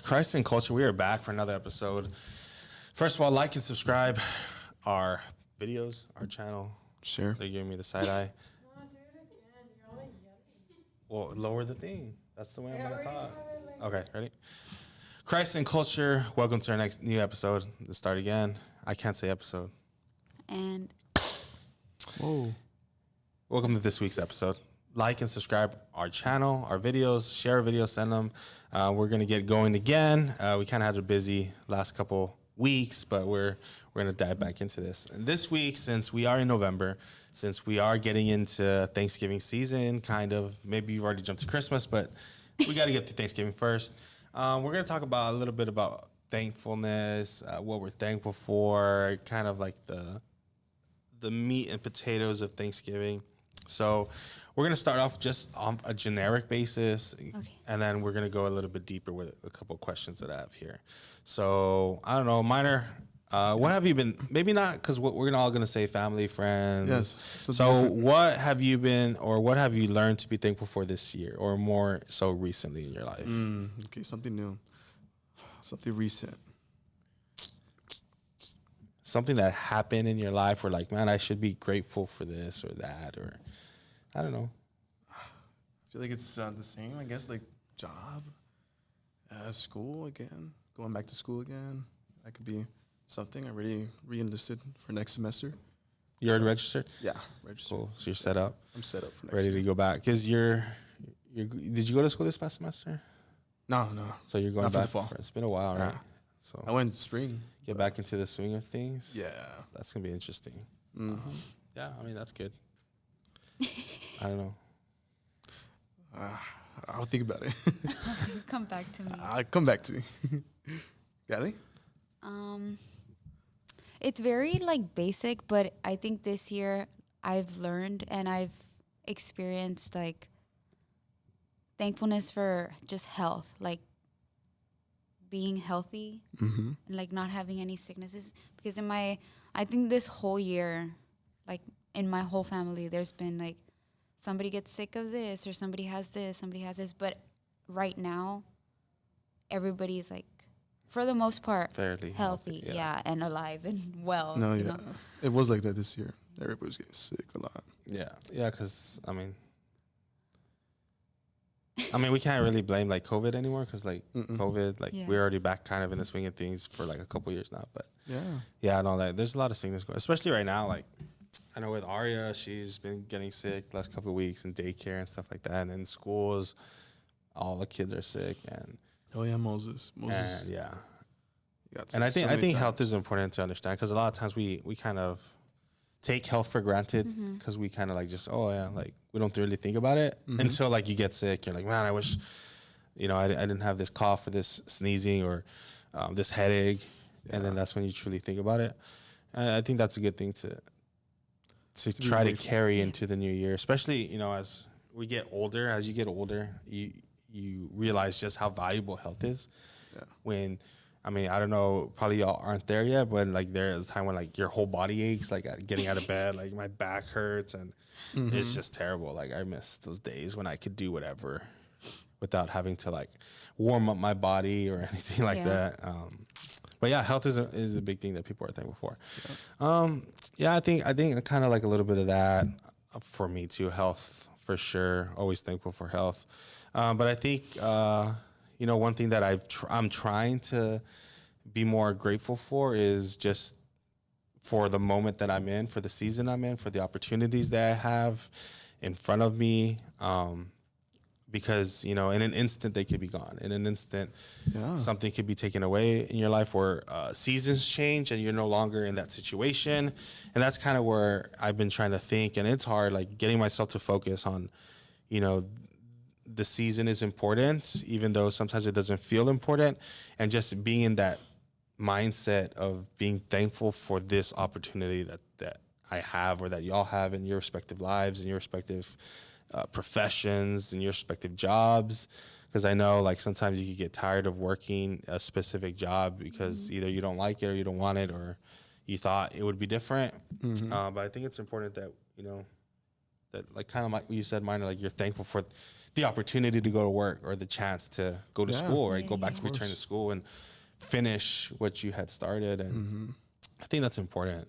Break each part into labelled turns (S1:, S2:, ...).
S1: Christ and Culture, we are back for another episode. First of all, like and subscribe our videos, our channel.
S2: Sure.
S1: They're giving me the side eye.
S3: No, do it again. You're only yelling.
S1: Well, lower the thing. That's the way I'm going to talk. Okay, ready? Christ and Culture, welcome to our next new episode. Let's start again. I can't say episode.
S4: And
S2: Whoa.
S1: Welcome to this week's episode. Like and subscribe our channel, our videos, share our videos, send them. We're going to get going again. We kind of had a busy last couple weeks, but we're going to dive back into this. And this week, since we are in November, since we are getting into Thanksgiving season, kind of, maybe you've already jumped to Christmas, but we got to get to Thanksgiving first. We're going to talk about a little bit about thankfulness, what we're thankful for, kind of like the meat and potatoes of Thanksgiving. So we're going to start off just on a generic basis, and then we're going to go a little bit deeper with a couple of questions that I have here. So I don't know, Minor, what have you been, maybe not, because we're all going to say family, friends.
S2: Yes.
S1: So what have you been, or what have you learned to be thankful for this year, or more so recently in your life?
S2: Okay, something new. Something recent.
S1: Something that happened in your life where, like, man, I should be grateful for this or that, or I don't know.
S2: I feel like it's the same, I guess, like job, school again, going back to school again. That could be something. I already re-enlisted for next semester.
S1: You already registered?
S2: Yeah, registered.
S1: Cool. So you're set up,
S2: I'm set up for next
S1: ready
S2: year.
S1: to go back. Because did you go to school this past semester?
S2: No.
S1: So you're going
S2: Not for
S1: back
S2: the fall.
S1: It's been a while, right? So
S2: I went in spring.
S1: get back into the swing of things.
S2: Yeah.
S1: That's going to be interesting.
S2: Mm-hmm.
S1: Yeah, I mean, that's good. I don't know.
S2: I'll think about it.
S4: come back to me.
S2: Come back to me. Gally?
S4: It's very like basic, but I think this year I've learned and I've experienced like thankfulness for just health, like being healthy and like not having any sicknesses. Because I think this whole year, like in my whole family, there's been like somebody gets sick of this or somebody has this, but right now everybody's like, for the most part,
S1: Fairly
S4: healthy, yeah, and alive and well.
S2: No,
S4: you
S2: yeah.
S4: know?
S2: It was like that this year. Everybody's getting sick a lot.
S1: Yeah, because, I mean, we can't really blame, like, COVID anymore because, like, COVID, like,
S4: Yeah.
S1: we're already back kind of in the swing of things for, like, a couple years now. But,
S2: Yeah.
S1: I know that there's a lot of sickness going, especially right now. Like, I know with Aria, she's been getting sick the last couple of weeks in daycare and stuff like that. And in schools, all the kids are sick. And
S2: Oh, yeah, Moses.
S1: yeah.
S2: He got
S1: And I
S2: sick
S1: think
S2: so many
S1: health
S2: times.
S1: is important to understand because a lot of times we kind of take health for granted because we kind of like just, oh, yeah, like we don't really think about it until like you get sick. You're like, man, I wish, I didn't have this cough or this sneezing or this headache. And then that's when you truly think about it. And I think that's a good thing to try to carry into the new year, especially, as we get older, as you get older, you realize just how valuable health is.
S2: Yeah.
S1: When, I mean, I don't know, probably y'all aren't there yet, but like there's a time when like your whole body aches, like getting out of bed, like my back hurts and it's just terrible. Like I miss those days when I could do whatever without having to like warm up my body or anything like that. But yeah, health is a big thing that people are thankful for. I think kind of like a little bit of that for me too. Health for sure. Always thankful for health. But I think one thing that I'm trying to be more grateful for is just for the moment that I'm in, for the season I'm in, for the opportunities that I have in front of me. Because, in an instant they could be gone. In an instant, something could be taken away in your life where seasons change and you're no longer in that situation. And that's kind of where I've been trying to think. And it's hard, like getting myself to focus on, the season is important, even though sometimes it doesn't feel important. And just being in that mindset of being thankful for this opportunity that I have or that y'all have in your respective lives and your respective professions and your respective jobs, because I know like sometimes you could get tired of working a specific job because either you don't like it or you don't want it or you thought it would be different. But I think it's important that that like kind of like you said, minor, like you're thankful for the opportunity to go to work or the chance to go to
S2: Yeah.
S1: school, right?
S4: Yeah,
S1: Go back
S4: yeah.
S1: to return to school and finish what you had started. And I think that's important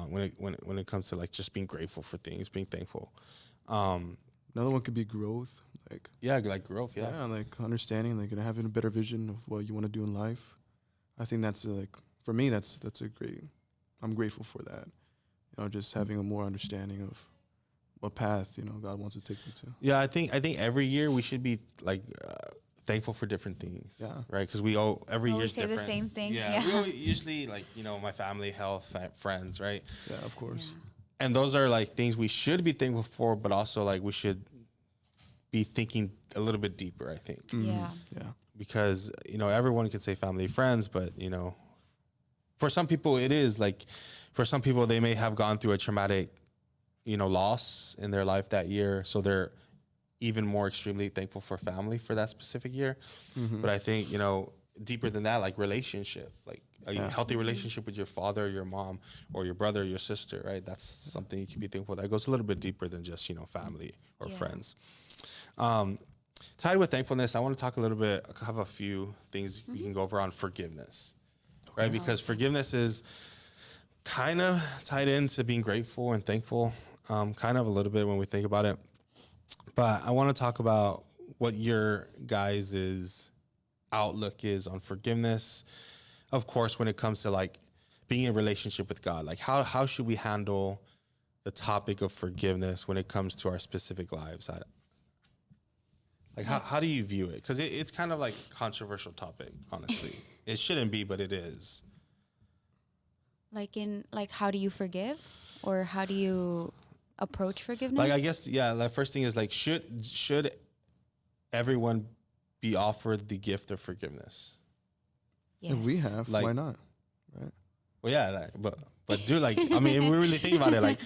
S1: when it comes to like just being grateful for things, being thankful.
S2: Another one could be growth. Like,
S1: Yeah, like growth. Yeah.
S2: yeah, like understanding, like, and having a better vision of what you want to do in life. I think that's like, for me, that's a great, I'm grateful for that. You know, just having a more understanding of what path, you know, God wants to take me to.
S1: Yeah, I think every year we should be like thankful for different things.
S2: Yeah.
S1: Right, because we all every
S4: Always
S1: year's
S4: say the
S1: different.
S4: same thing,
S1: Yeah.
S4: yeah.
S1: We all usually like my family, health, friends, right?
S2: Yeah, of course.
S1: And those are like things we should be thankful for, but also like we should be thinking a little bit deeper. I think
S4: Yeah.
S2: Yeah.
S1: because everyone can say family, friends, but for some people it is like for some people they may have gone through a traumatic loss in their life that year, so they're even more extremely thankful for family for that specific year. But I think deeper than that, like relationship, like a healthy relationship with your father, your mom, or your brother, your sister, right? That's something you can be thankful. That goes a little bit deeper than just family or
S4: Yeah.
S1: friends. Tied with thankfulness, I want to talk a little bit. I have a few things we can go over on forgiveness, right? Because forgiveness is kind of tied into being grateful and thankful, kind of a little bit when we think about it. But I want to talk about what your guys' outlook is on forgiveness. Of course, when it comes to like being in a relationship with God, like how should we handle the topic of forgiveness when it comes to our specific lives? Like how do you view it? Because it's kind of like a controversial topic, honestly. It shouldn't be, but it is.
S4: Like how do you forgive, or how do you approach forgiveness?
S1: Like I guess the first thing is like should everyone be offered the gift of forgiveness?
S4: Yes.
S2: If we have,
S1: Like-
S2: why not? Right?
S1: Well, yeah, but do like I mean, if we really think about it,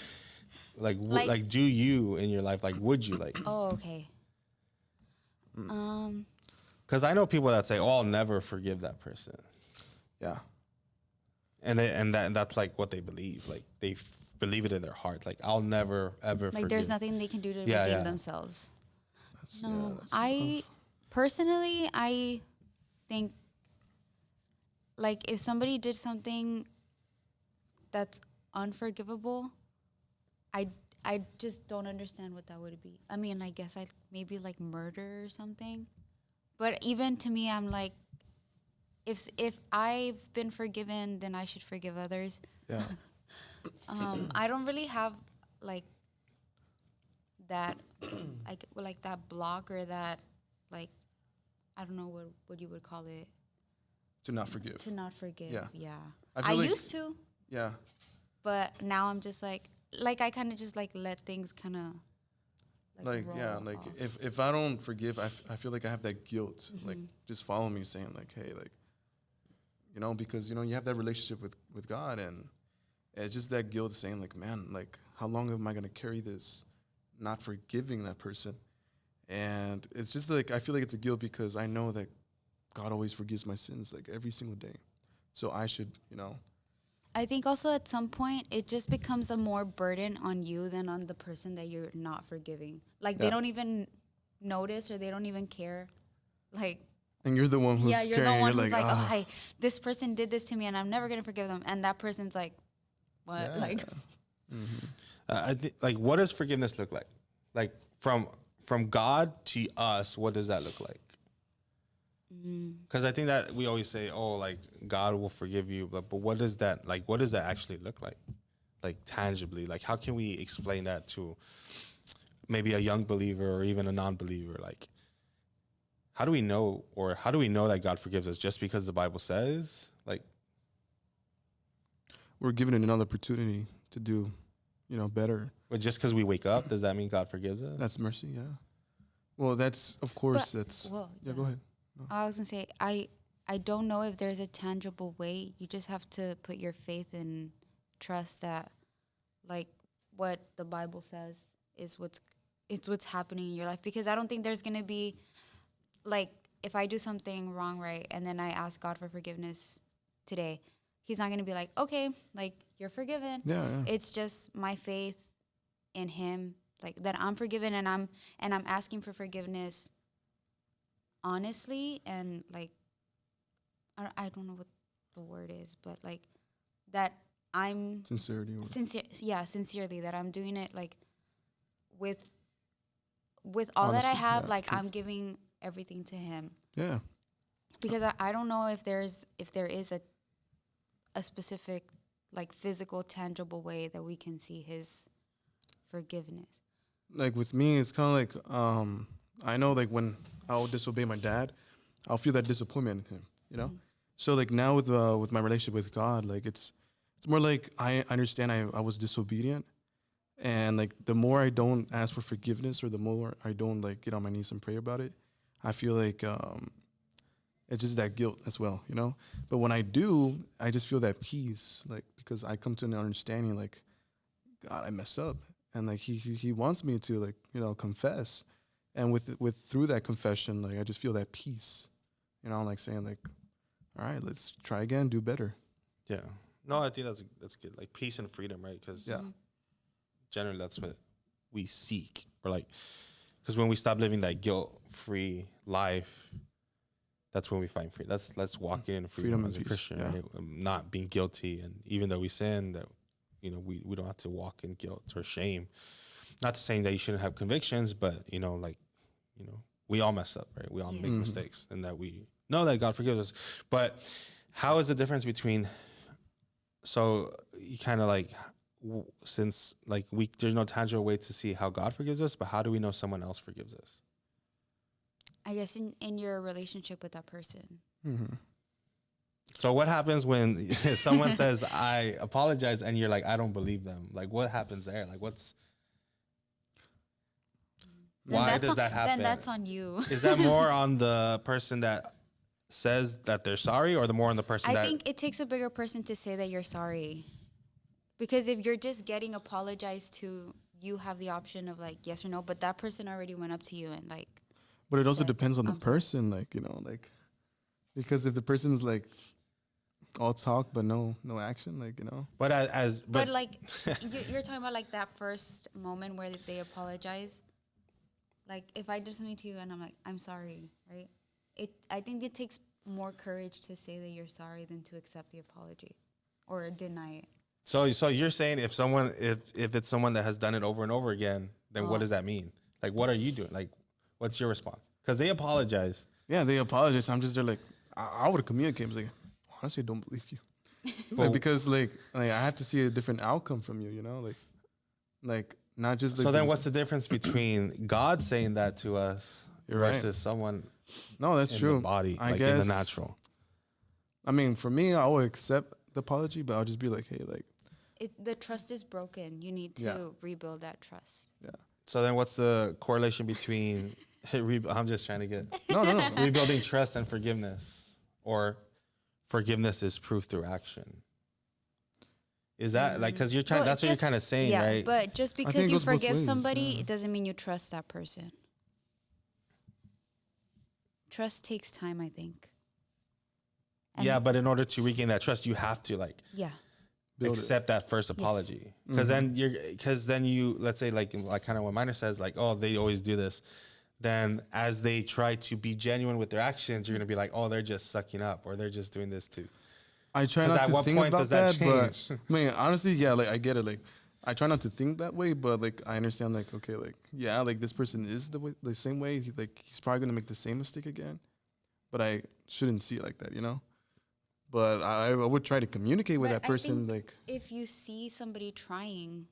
S1: like do you in your life, like would you like?
S4: Oh, okay.
S1: Because I know people that say, "Oh, I'll never forgive that person,"
S2: Yeah.
S1: and that's like what they believe. Like they believe it in their heart. Like I'll never ever
S4: Like
S1: forgive.
S4: there's nothing they can do to
S1: Yeah,
S4: redeem
S1: yeah.
S4: themselves.
S2: That's,
S4: No,
S2: that's
S4: I personally, I think like if somebody did something that's unforgivable, I just don't understand what that would be. I mean, I guess I maybe like murder or something. But even to me, I'm like, if I've been forgiven, then I should forgive others.
S2: Yeah.
S4: I don't really have like that, like that block or that, like, I don't know what you would call it,
S2: To not forgive.
S4: to not forgive.
S2: Yeah.
S4: Yeah.
S2: I
S4: I
S2: feel like-
S4: used to,
S2: Yeah.
S4: but now I'm just like I kind of just like let things kind of
S2: Like, yeah,
S4: roll
S2: like
S4: off.
S2: if I don't forgive, I feel like I have that guilt, like
S4: Mm-hmm.
S2: just follow me saying like, hey, like, because, you have that relationship with God, and it's just that guilt saying like, man, like how long am I going to carry this not forgiving that person? And it's just like, I feel like it's a guilt because I know that God always forgives my sins like every single day. So I should,
S4: I think also at some point it just becomes a more burden on you than on the person that you're not forgiving. Like they
S2: Yeah.
S4: don't even notice or they don't even care. Like
S2: and you're the one who's
S4: yeah, you're the
S2: carrying,
S4: one
S2: you're
S4: who's like,
S2: "Ah."
S4: oh, this person did this to me and I'm never gonna forgive them. And that person's like, what?
S2: Yeah.
S4: Like,
S1: I think like what does forgiveness look like? Like from God to us, what does that look like? Because I think that we always say, oh, like God will forgive you, but what does that actually look like tangibly? Like how can we explain that to maybe a young believer or even a non-believer? Like how do we know that God forgives us just because the Bible says? Like
S2: We're given another opportunity to do, better.
S1: but just because we wake up, does that mean God forgives us?
S2: That's mercy, yeah. Well, that's, of course, that's,
S4: well,
S2: yeah, go ahead.
S4: I was gonna say, I don't know if there's a tangible way. You just have to put your faith and trust that, like, what the Bible says is what's happening in your life. Because I don't think there's gonna be, like, if I do something wrong, right, and then I ask God for forgiveness today, He's not gonna be like, okay, like you're forgiven.
S2: Yeah, yeah.
S4: It's just my faith in Him like that I'm forgiven, and I'm asking for forgiveness honestly, and like I don't know what the word is, but like that I'm
S2: Sincerity.
S4: sincerely, that I'm doing it like with all that I
S2: Honesty,
S4: have,
S2: yeah,
S4: like
S2: truth.
S4: I'm giving everything to him,
S2: Yeah.
S4: because I don't know if there is a specific like physical tangible way that we can see his forgiveness.
S2: Like with me, it's kind of like I know like when I'll disobey my dad, I'll feel that disappointment in him, you know. So like now with my relationship with God, like it's more like I understand I was disobedient, and like the more I don't ask for forgiveness, or the more I don't like get on my knees and pray about it, I feel like it's just that guilt as well, you know. But when I do, I just feel that peace, like because I come to an understanding, like God, I mess up, and like he wants me to like confess, and with through that confession, like I just feel that peace, you know, like saying like, all right, let's try again, do better.
S1: Yeah. No, I think that's good. Like peace and freedom, right? Because
S2: Yeah.
S1: generally that's what we seek, or like, because when we stop living that guilt-free life, that's when we find freedom. Let's walk in freedom
S2: Freedom
S1: as a
S2: and peace,
S1: Christian,
S2: yeah.
S1: right? Not being guilty, and even though we sin, that we don't have to walk in guilt or shame. Not to saying that you shouldn't have convictions, but we all mess up, right? We all make mistakes, and that we know that God forgives us. But how is the difference between? So you kind of like, since like there's no tangible way to see how God forgives us, but how do we know someone else forgives us?
S4: I guess in your relationship with that person.
S2: Mm-hmm.
S1: So what happens when someone says, I apologize, and you're like, I don't believe them? Like, what happens there? Like, why does that happen?
S4: Then that's on you.
S1: Is that more on the person that says that they're sorry, or the more on the person
S4: I think it takes a bigger person to say that you're sorry. Because if you're just getting apologized to, you have the option of like yes or no, but that person already went up to you and like.
S2: But it also
S4: said,
S2: depends on the
S4: "I'm sorry."
S2: person, like like because if the person's like all talk but no action, like
S1: But
S4: But like you're talking about like that first moment where they apologize. Like if I did something to you and I'm like, I'm sorry, right? I think it takes more courage to say that you're sorry than to accept the apology or deny it.
S1: so you're saying if it's someone that has done it over and over again, then what does that mean? Like, what are you doing? Like, what's your response? Because they apologize.
S2: yeah, they apologize. I'm just there like I would communicate. I was like, honestly, I don't believe you. Like, because like I have to see a different outcome from you, like not just like
S1: So then what's the difference between God saying that to us versus someone
S2: No, that's
S1: in
S2: true.
S1: the body,
S2: I
S1: like
S2: guess,
S1: in the natural?
S2: I mean, for me, I would accept the apology, but I'll just be like, hey, like,
S4: The trust is broken. You need to rebuild that trust.
S2: yeah.
S1: So then what's the correlation between I'm just trying to get
S2: No.
S1: rebuilding trust and forgiveness, or forgiveness is proof through action? Is that like, because you're trying, that's what you're kind of saying, right?
S4: But just
S2: think
S4: because
S2: it
S4: you
S2: goes both
S4: forgive
S2: ways,
S4: somebody,
S2: yeah.
S4: it doesn't mean you trust that person. Trust takes time, I think. And
S1: Yeah, but in order to regain that trust, you have to like
S2: Build
S1: accept that first apology, because then you let's say like kind of what Minor says, like, oh, they always do this. Then as they try to be genuine with their actions, you're gonna be like, oh, they're just sucking up, or they're just doing this too.
S2: I try
S1: 'Cause
S2: not
S1: at
S2: to
S1: what
S2: think
S1: point
S2: about
S1: does that
S2: but
S1: change?
S2: I mean, honestly, yeah, like I get it. Like, I try not to think that way, but like I understand, like, okay, like, yeah, like this person is the same way. He's probably gonna make the same mistake again, but I shouldn't see it like that, But I would try to communicate with
S4: But
S2: that
S4: I
S2: person,
S4: think
S2: like,
S4: if you see somebody trying,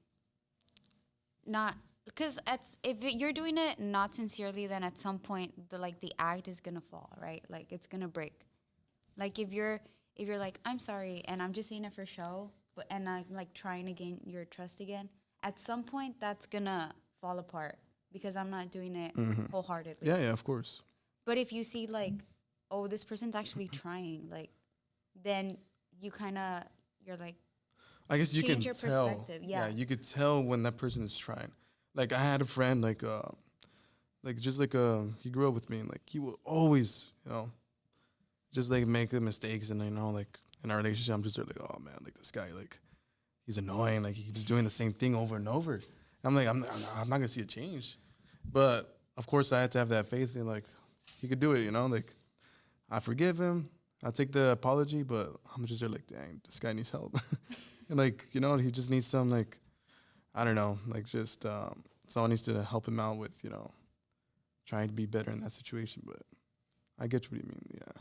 S4: not because if you're doing it not sincerely, then at some point the act is gonna fall, right? Like it's gonna break. Like if you're like, I'm sorry, and I'm just saying it for show, and I'm like trying to gain your trust again, at some point that's gonna fall apart because I'm not doing it wholeheartedly.
S2: yeah, of course.
S4: But if you see like, oh, this person's actually trying, like, then you're like,
S2: I guess you can
S4: change your
S2: tell.
S4: perspective, yeah.
S2: You could tell when that person is trying. Like I had a friend, he grew up with me, and like he would always, just like make the mistakes, and like in our relationship, I'm just like, oh man, like this guy, like he's annoying, like he keeps doing the same thing over and over, I'm like, I'm not gonna see a change. But of course, I had to have that faith in like he could do it. You know, like I forgive him. I take the apology, but I'm just there like, dang, this guy needs help. And like, you know, he just needs some like, I don't know, like just someone needs to help him out with, you know, trying to be better in that situation. But I get what you mean. Yeah.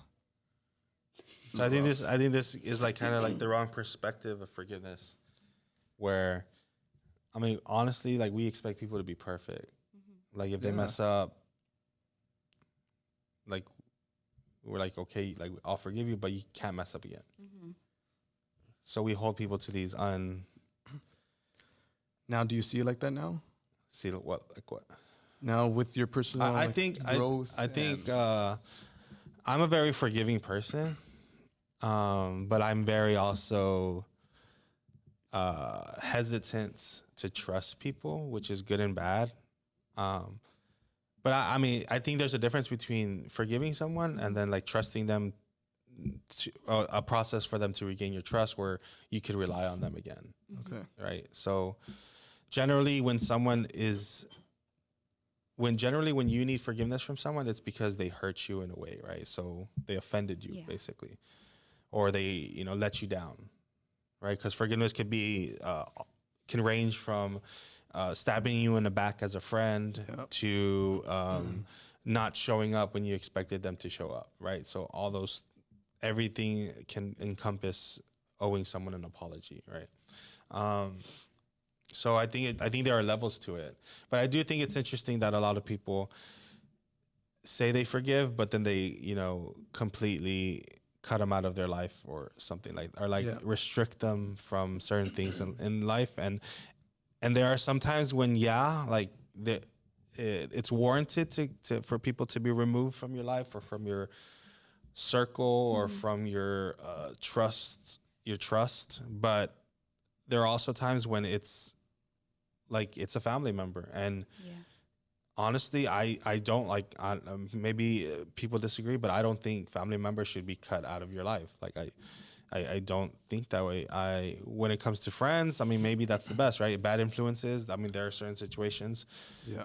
S1: So I think this is like kind of like the wrong perspective of forgiveness, where, I mean, honestly, like we expect people to be perfect. Like if they mess up, like we're like, okay, like I'll forgive you, but you can't mess up again. So we hold people to these
S2: Now, do you see it like that now?
S1: see what like what?
S2: Now with your personal
S1: I
S2: like,
S1: think
S2: growth.
S1: I think I'm a very forgiving person, but I'm very also hesitant to trust people, which is good and bad. But I mean, I think there's a difference between forgiving someone and then like trusting them, to, a process for them to regain your trust where you could rely on them again.
S2: Okay.
S1: Right. So generally when you need forgiveness from someone, it's because they hurt you in a way, right? So they offended you basically, or they, you know, let you down, right? Because forgiveness could be, can range from stabbing you in the back as a friend to not showing up when you expected them to show up, right? So all those, everything can encompass owing someone an apology, right? So I think there are levels to it, but I do think it's interesting that a lot of people say they forgive, but then they, you know, completely cut them out of their life or something like, or like restrict them from certain things in life. And there are some times when, like it's warranted to for people to be removed from your life or from your circle or from your trust, but there are also times when it's like it's a family member. And honestly, I don't like, maybe people disagree, but I don't think family members should be cut out of your life. Like I don't think that way. When it comes to friends, I mean, maybe that's the best, right? Bad influences. I mean, there are certain situations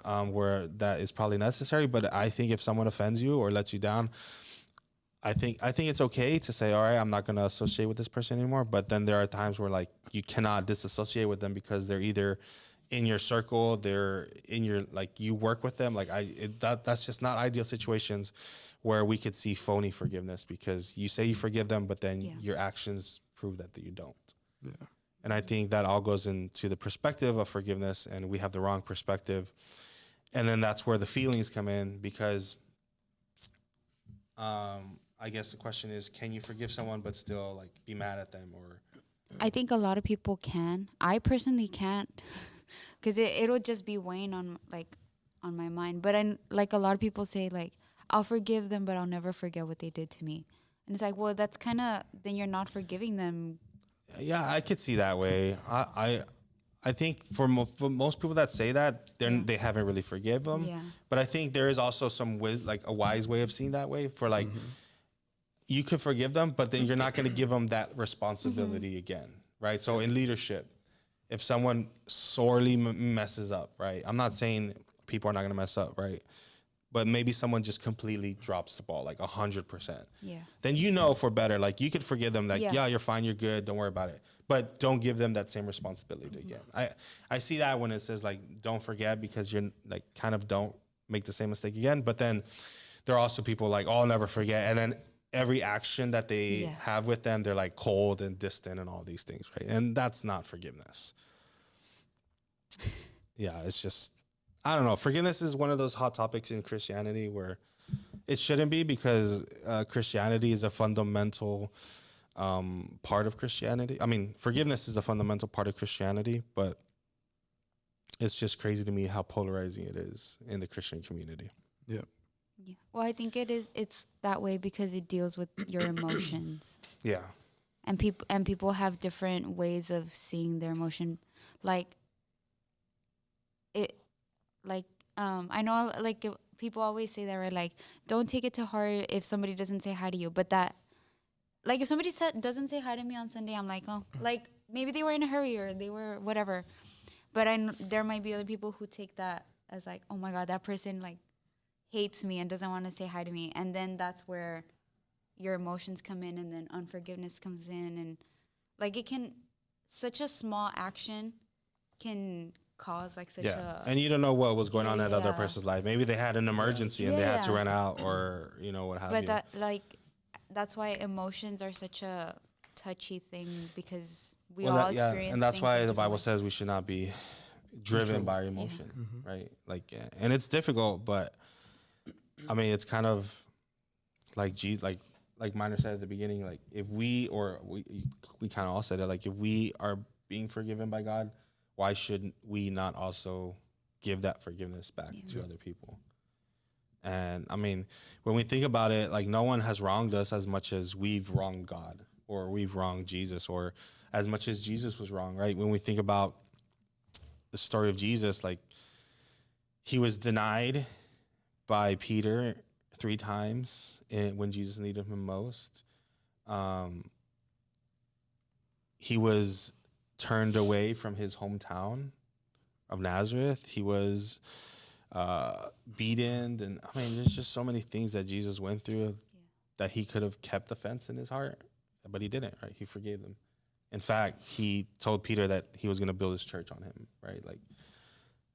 S1: where that is probably necessary, but I think if someone offends you or lets you down, I think it's okay to say, all right, I'm not going to associate with this person anymore. But then there are times where like you cannot disassociate with them because they're either in your circle, they're in your, like you work with them. Like that's just not ideal situations where we could see phony forgiveness, because you say you forgive them, but then your actions prove that you don't.
S2: Yeah.
S1: And I think that all goes into the perspective of forgiveness, and we have the wrong perspective. And then that's where the feelings come in, because I guess the question is, can you forgive someone but still like be mad at them? Or
S4: I think a lot of people can. I personally can't, because it'll just be weighing on my mind. But like a lot of people say, like, I'll forgive them, but I'll never forget what they did to me. And it's like, well, that's kind of, then you're not forgiving them.
S1: yeah, I could see that way. I think for most people that say that, they haven't really forgive them.
S4: Yeah.
S1: But I think there is also some like a wise way of seeing that way, for like, you could forgive them, but then you're not going to give them that responsibility again, right? So in leadership, if someone sorely messes up, right? I'm not saying people are not going to mess up, right? But maybe someone just completely drops the ball, like 100%.
S4: Yeah.
S1: Then you know for better, like you could forgive them, like, yeah, you're fine, you're good, don't worry about it. But don't give them that same responsibility again. I see that when it says like, don't forget, because you're like, kind of don't make the same mistake again. But then there are also people like, oh, I'll never forget. And then every action that they have with them, they're like cold and distant and all these things, right? And that's not forgiveness. Yeah, it's just, I don't know. Forgiveness is one of those hot topics in Christianity where it shouldn't be, because Christianity is a fundamental part of Christianity. I mean, forgiveness is a fundamental part of Christianity, but it's just crazy to me how polarizing it is in the Christian community.
S2: Yeah.
S4: Yeah. Well, I think it's that way because it deals with your emotions.
S1: Yeah.
S4: And people have different ways of seeing their emotion. I know, like, people always say that, right? Like, don't take it to heart if somebody doesn't say hi to you. But that, like, if somebody doesn't say hi to me on Sunday, I'm like, oh, like, maybe they were in a hurry or they were whatever. But there might be other people who take that as like, oh my God, that person like hates me and doesn't want to say hi to me. And then that's where your emotions come in, and then unforgiveness comes in. And like such a small action can cause like such
S1: Yeah,
S4: a.
S1: and you don't know what was going on in that other
S4: Yeah.
S1: person's life. Maybe they had an emergency and they had to
S4: Yeah.
S1: run out, or what have
S4: But
S1: you.
S4: that's why emotions are such a touchy thing, because we
S1: Well,
S4: all experience
S1: and that's
S4: things
S1: why
S4: in
S1: the
S4: different
S1: Bible
S4: ways.
S1: says we should not be driven by our emotion, right? Like, and it's difficult, but I mean, it's kind of like Jesus, like Minor said at the beginning, like if we kind of all said it, like if we are being forgiven by God, why shouldn't we not also give that forgiveness back to other people? And I mean, when we think about it, like no one has wronged us as much as we've wronged God, or we've wronged Jesus, or as much as Jesus was wrong, right? When we think about the story of Jesus, like he was denied by Peter 3 times when Jesus needed him most. He was turned away from his hometown of Nazareth. He was beaten, and I mean, there's just so many things that Jesus went through that he could have kept offense in his heart, but he didn't. Right? He forgave them. In fact, he told Peter that he was going to build his church on him. Right? Like,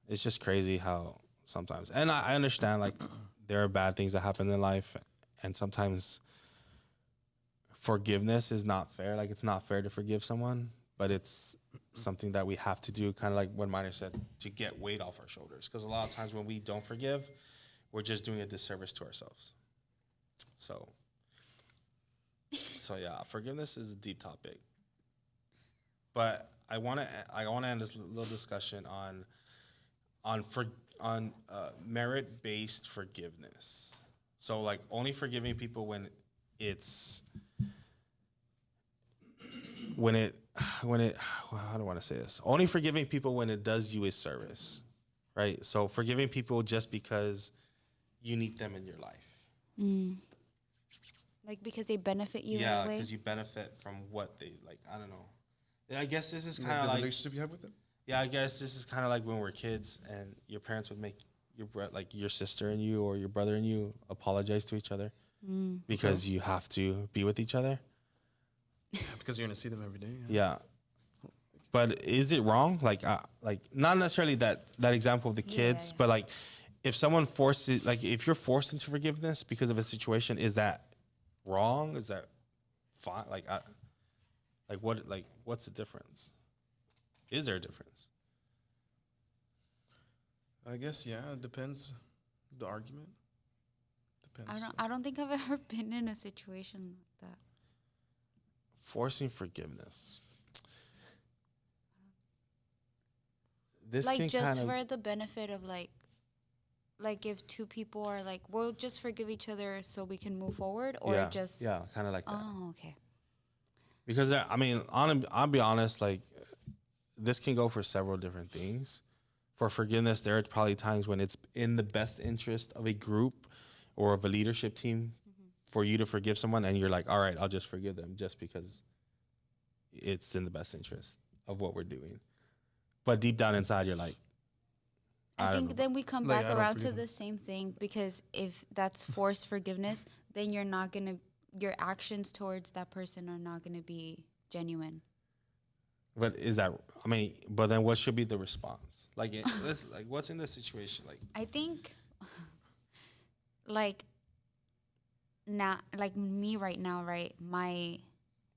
S1: it's just crazy how sometimes, and I understand like there are bad things that happen in life, and sometimes forgiveness is not fair. Like, it's not fair to forgive someone, but it's something that we have to do, kind of like what Minor said, to get weight off our shoulders. Because a lot of times when we don't forgive, we're just doing a disservice to ourselves. So yeah, forgiveness is a deep topic. But I want to end this little discussion on merit-based forgiveness. So like only forgiving people when how do I want to say this? Only forgiving people when it does you a service, right? So forgiving people just because you need them in your life.
S4: Like because they benefit you in
S1: Yeah,
S4: a way.
S1: because you benefit from what they like. I don't know. And I guess this is
S2: Like
S1: kind of
S2: the
S1: like
S2: relationship you have with them.
S1: yeah. I guess this is kind of like when we're kids and your parents would make your sister and you or your brother and you apologize to each other because you have to be with each other.
S2: Yeah, because you're gonna see them every day.
S1: Yeah. But is it wrong? Like not necessarily that example of the kids, but like if someone forces, like if you're forced into forgiveness because of a situation, is that wrong? Is that fine? What's the difference? Is there a difference?
S2: I guess it depends. The argument depends.
S4: I don't think I've ever been in a situation like that.
S1: Forcing forgiveness. This
S4: Like
S1: can
S4: just
S1: kind of
S4: for the benefit of like if two people are like, we'll just forgive each other so we can move forward, or just
S1: kind of like that.
S4: Oh, okay.
S1: Because I mean, I'll be honest, like this can go for several different things. For forgiveness, there are probably times when it's in the best interest of a group or of a leadership team for you to forgive someone, and you're like, all right, I'll just forgive them just because it's in the best interest of what we're doing. But deep down inside, you're like,
S4: I think then we come
S2: Like,
S4: back
S2: I don't
S4: around to
S2: forgive
S4: the same thing, because if that's forced forgiveness, then your actions towards that person are not gonna be genuine.
S1: but is that? I mean, but then what should be the response? Like, what's in this situation? Like,
S4: I think, like, not like me right now, right? My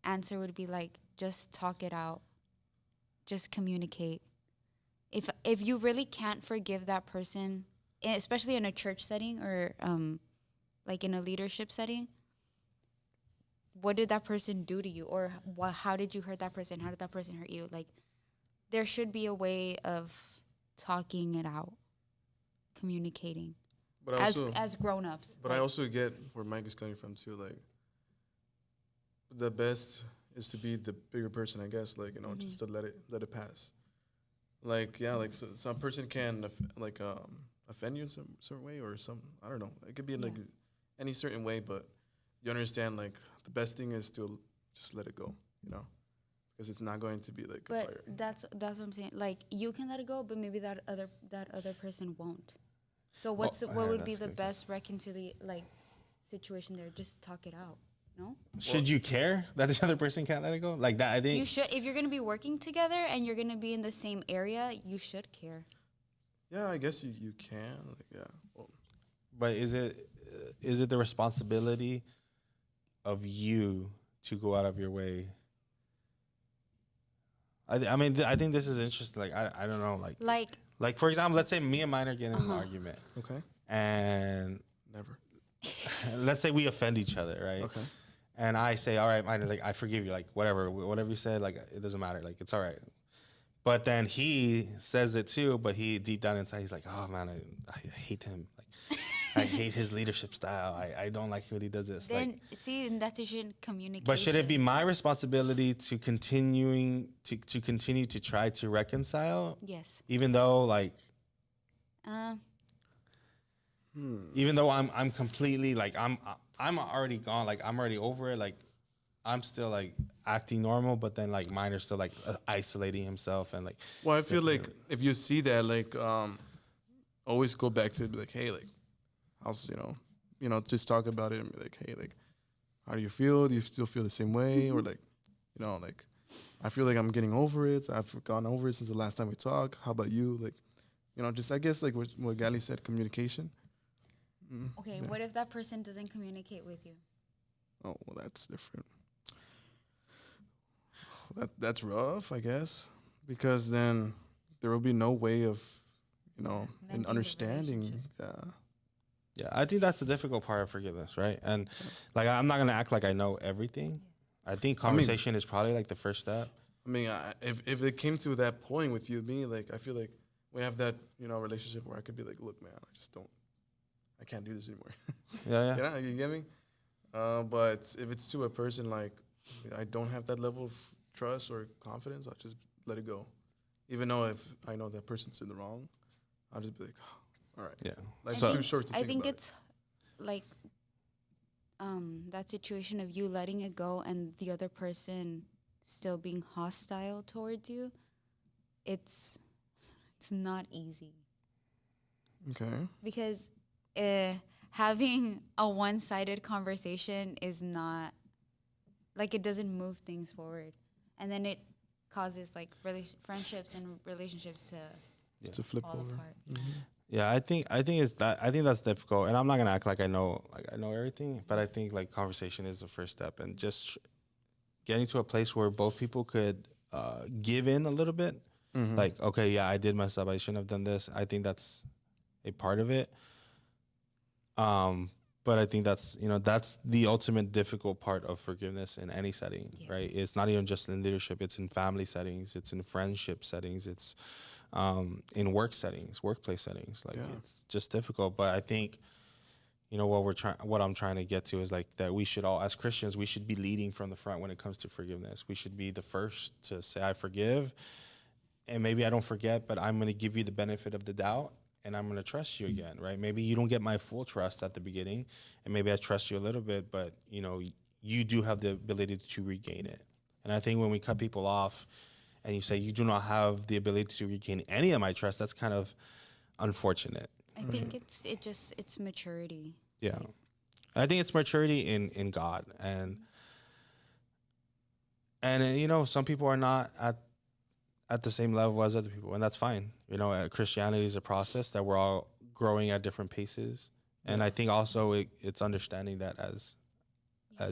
S4: answer would be like, just talk it out, just communicate. If you really can't forgive that person, especially in a church setting or like in a leadership setting, what did that person do to you, or how did you hurt that person? How did that person hurt you? Like, there should be a way of talking it out, communicating,
S2: But I also,
S4: as grown-ups.
S2: but I also get where Mike is coming from too. Like, the best is to be the bigger person, I guess. Like, just to let it pass. Like, like some person can offend you in some certain way, or some, I don't know. It could be in like any certain way, but you understand, like, the best thing is to just let it go, because it's not going to be like a
S4: But
S2: priority.
S4: that's what I'm saying. Like you can let it go, but maybe that other person won't. So what would be
S1: that's
S4: the
S1: good.
S4: best situation there? Just talk it out. No?
S1: Should you care that the other person can't let it go? Like that, I think.
S4: You should, if you're gonna be working together and you're gonna be in the same area, you should care.
S2: Yeah, I guess you can. Like, yeah. Well,
S1: But is it the responsibility of you to go out of your way? I mean, I think this is interesting. Like, I don't know. Like for example, let's say me and mine are getting in an argument,
S2: okay.
S1: and
S2: Never.
S1: let's say we offend each other, right?
S2: Okay.
S1: And I say, all right, mine, like I forgive you, like whatever you said, like it doesn't matter, like it's all right. But then he says it too, but he deep down inside, he's like, oh man, I hate him. Like, I hate his leadership style. I don't like when he does this.
S4: Then see, and that's your communication.
S1: But should it be my responsibility to continue to try to reconcile?
S4: Yes.
S1: Even though like,
S4: Uh,
S1: even though I'm completely like I'm already gone, like I'm already over it, like I'm still like acting normal, but then like mine are still like isolating himself and like.
S2: Well, I feel like if you see that, like, always go back to it, be like, hey, like, how's just talk about it and be like, hey, like, how do you feel? Do you still feel the same way? Or like, like, I feel like I'm getting over it. I've gone over it since the last time we talked. How about you? Like, just I guess like what Gali said, communication.
S4: okay,
S2: Yeah.
S4: what if that person doesn't communicate with you?
S2: Oh, well, that's different. That's rough, I guess, because then there will be no way of,
S4: Mending
S2: in
S4: the
S2: understanding.
S4: relationship.
S2: Yeah.
S1: Yeah, I think that's the difficult part of forgiveness, right? And like I'm not gonna act like I know everything. I think conversation is probably like the first step.
S2: I mean, if it came to that point with you and me, like I feel like we have that relationship where I could be like, look, man, I can't do this anymore.
S1: Yeah.
S2: Yeah, you get me. But if it's to a person like I don't have that level of trust or confidence, I'll just let it go. Even though if I know that person's in the wrong, I'll just be like, oh, all right.
S1: Yeah.
S2: Like
S1: So-
S2: it's too short to
S4: I
S2: think
S4: think
S2: about
S4: it's like that situation of you letting it go and the other person still being hostile towards you. It's not easy
S2: it. Okay.
S4: because having a one-sided conversation is not like, it doesn't move things forward, and then it causes like friendships and relationships to
S2: To flip
S4: fall
S2: over.
S4: apart.
S1: Yeah, I think that's difficult, and I'm not gonna act like I know everything, but I think like conversation is the first step, and just getting to a place where both people could give in a little bit. Like, okay, yeah, I did mess up. I shouldn't have done this. I think that's a part of it. But I think that's the ultimate difficult part of forgiveness in any setting, right? It's not even just in leadership. It's in family settings. It's in friendship settings. It's in workplace settings. Like it's just difficult. But I think, what I'm trying to get to is like that we should all, as Christians, we should be leading from the front when it comes to forgiveness. We should be the first to say, I forgive. And maybe I don't forget, but I'm going to give you the benefit of the doubt. And I'm going to trust you again, right? Maybe you don't get my full trust at the beginning, and maybe I trust you a little bit, but you do have the ability to regain it. And I think when we cut people off and you say you do not have the ability to regain any of my trust, that's kind of unfortunate.
S4: I think it's maturity.
S1: Yeah. I think it's maturity in God. And some people are not at the same level as other people, and that's fine. Christianity is a process that we're all growing at different paces, and I think also it's understanding that as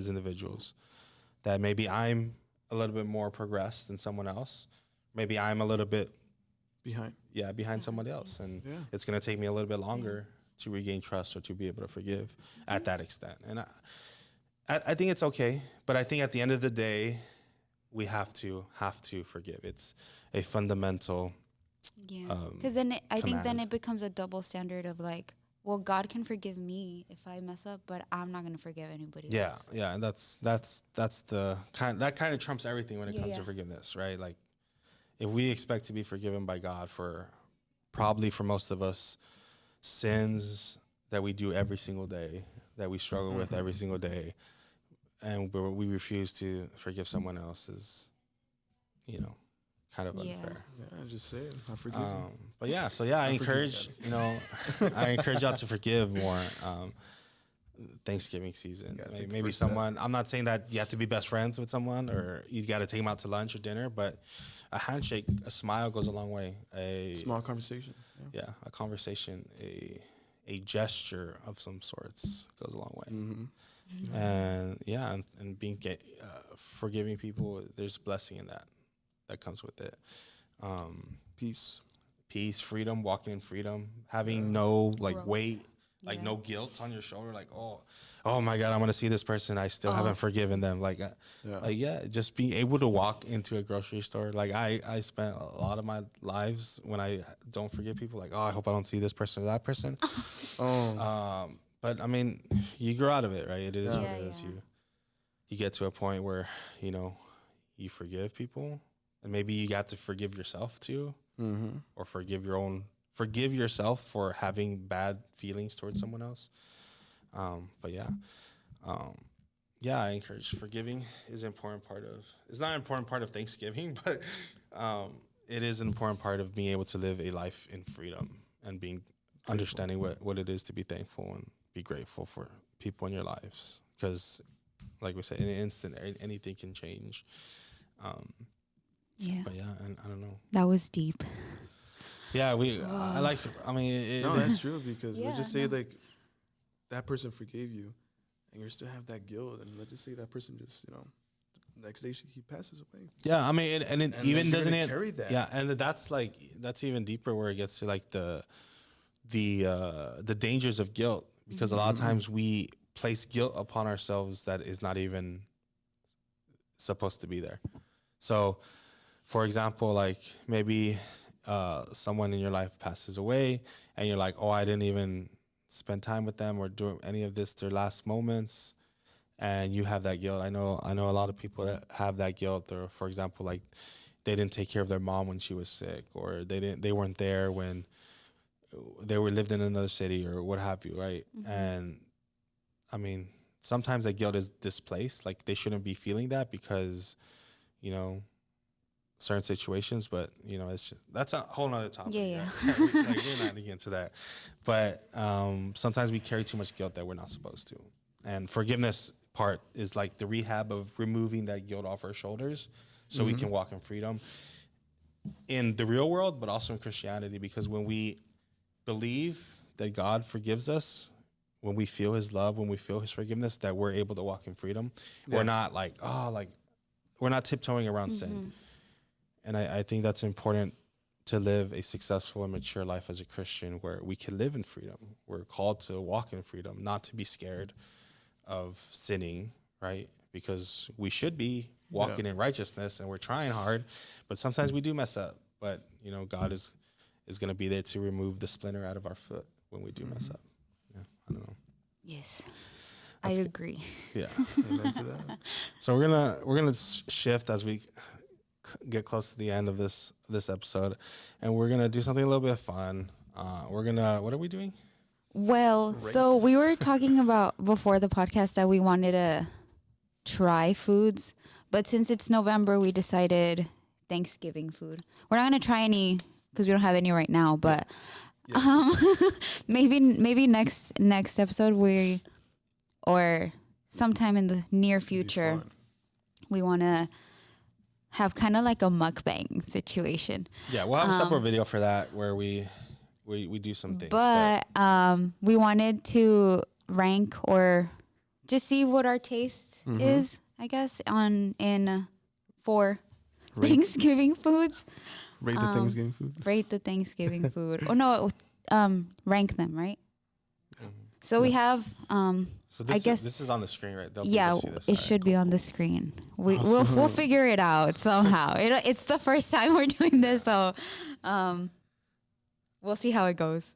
S1: individuals, that maybe I'm a little bit more progressed than someone else, maybe I'm a little bit behind somebody else, and it's going to take me a little bit longer to regain trust or to be able to forgive at that extent. And I think it's okay, but I think at the end of the day, we have to forgive. It's a fundamental.
S4: Yeah, because I think then
S1: command.
S4: it becomes a double standard of like, well, God can forgive me if I mess up, but I'm not gonna forgive anybody else.
S1: Yeah, and that's the that kind of trumps everything when it comes to forgiveness, right? Like, if we expect to be forgiven by God for most of us sins that we do every single day, that we struggle with every single day, and we refuse to forgive someone else, kind of
S4: Yeah.
S1: unfair.
S2: Yeah, just say it. I forgive you.
S1: But yeah, so yeah, I
S2: I forgive
S1: encourage, I encourage y'all to forgive more. Thanksgiving season.
S2: gotta take the
S1: Maybe
S2: first step.
S1: someone, I'm not saying that you have to be best friends with someone or you got to take them out to lunch or dinner, but a handshake, a smile goes a long way.
S2: Small conversation. Yeah.
S1: Yeah, a conversation, a gesture of some sorts goes a long way.
S2: Mm-hmm.
S1: And yeah, and being forgiving people, there's blessing in that comes with it.
S2: Peace.
S1: Peace, freedom, walking in freedom, having no like
S4: Growth.
S1: weight, like
S4: Yeah.
S1: no guilt on your shoulder, like oh my God, I'm gonna see this person, I still haven't forgiven them, just being able to walk into a grocery store. Like I spent a lot of my lives when I don't forgive people, like I hope I don't see this person or that person. But I mean, you grow out of it, right? It is what it is.
S4: Yeah.
S1: You get to a point where you forgive people, and maybe you got to forgive yourself too.
S2: Mm-hmm.
S1: Or forgive yourself for having bad feelings towards someone else. But I encourage forgiving is an important part of. It's not an important part of Thanksgiving, but it is an important part of being able to live a life in freedom and being understanding what it is to be thankful and be grateful for people in your lives. Because, like we said, in an instant, anything can change.
S4: Yeah.
S1: But yeah, and I don't know.
S4: That was deep.
S1: Yeah, I mean,
S2: No, that's true because
S4: Yeah,
S2: let's just say
S4: no.
S2: like that person forgave you, and you still have that guilt, and let's just say that person just next day he passes away.
S1: yeah, I mean, and it even
S2: you're
S1: doesn't
S2: gonna carry that.
S1: Yeah, and that's even deeper where it gets to like the dangers of guilt, because a lot of times we place guilt upon ourselves that is not even supposed to be there. So, for example, like maybe someone in your life passes away and you're like, oh, I didn't even spend time with them or do any of this, their last moments, and you have that guilt. I know a lot of people that have that guilt, or for example, like they didn't take care of their mom when she was sick, or they weren't there when they lived in another city or what have you, right? And I mean, sometimes that guilt is displaced, like they shouldn't be feeling that because certain situations, but it's just, that's a whole nother topic.
S4: Yeah.
S1: Like, we're not getting into that, but sometimes we carry too much guilt that we're not supposed to, and forgiveness part is like the rehab of removing that guilt off our shoulders so we can walk in freedom in the real world, but also in Christianity, because when we believe that God forgives us, when we feel his love, when we feel his forgiveness, that we're able to walk in freedom. We're not like we're not tiptoeing around sin. And I think that's important to live a successful and mature life as a Christian, where we can live in freedom. We're called to walk in freedom, not to be scared of sinning, right? Because we should be walking in righteousness and we're trying hard, but sometimes we do mess up. But, God is going to be there to remove the splinter out of our foot when we do mess up. Yeah, I don't know.
S4: Yes. I agree.
S1: Yeah.
S2: Amen to that.
S1: So we're gonna shift as we get close to the end of this episode, and we're gonna do something a little bit fun. What are we doing?
S4: Well, so we were talking about before the podcast that we wanted to try foods, but since it's November, we decided Thanksgiving food. We're not gonna try any because we don't have any right now, but maybe next episode or sometime in the near future, we want to have kind of like a mukbang situation.
S1: Yeah, we'll have a separate video for that where we do some things.
S4: But we wanted to rank or just see what our taste is, I guess, for Thanksgiving foods.
S2: Rate the Thanksgiving food.
S4: Rate the Thanksgiving food. Oh no, rank them, right? So we have
S1: So
S4: I guess
S1: this is on the screen, right? They'll
S4: yeah,
S1: see this.
S4: it should be on the screen. We'll figure it out somehow. It's the first time we're doing this, so we'll see how it goes.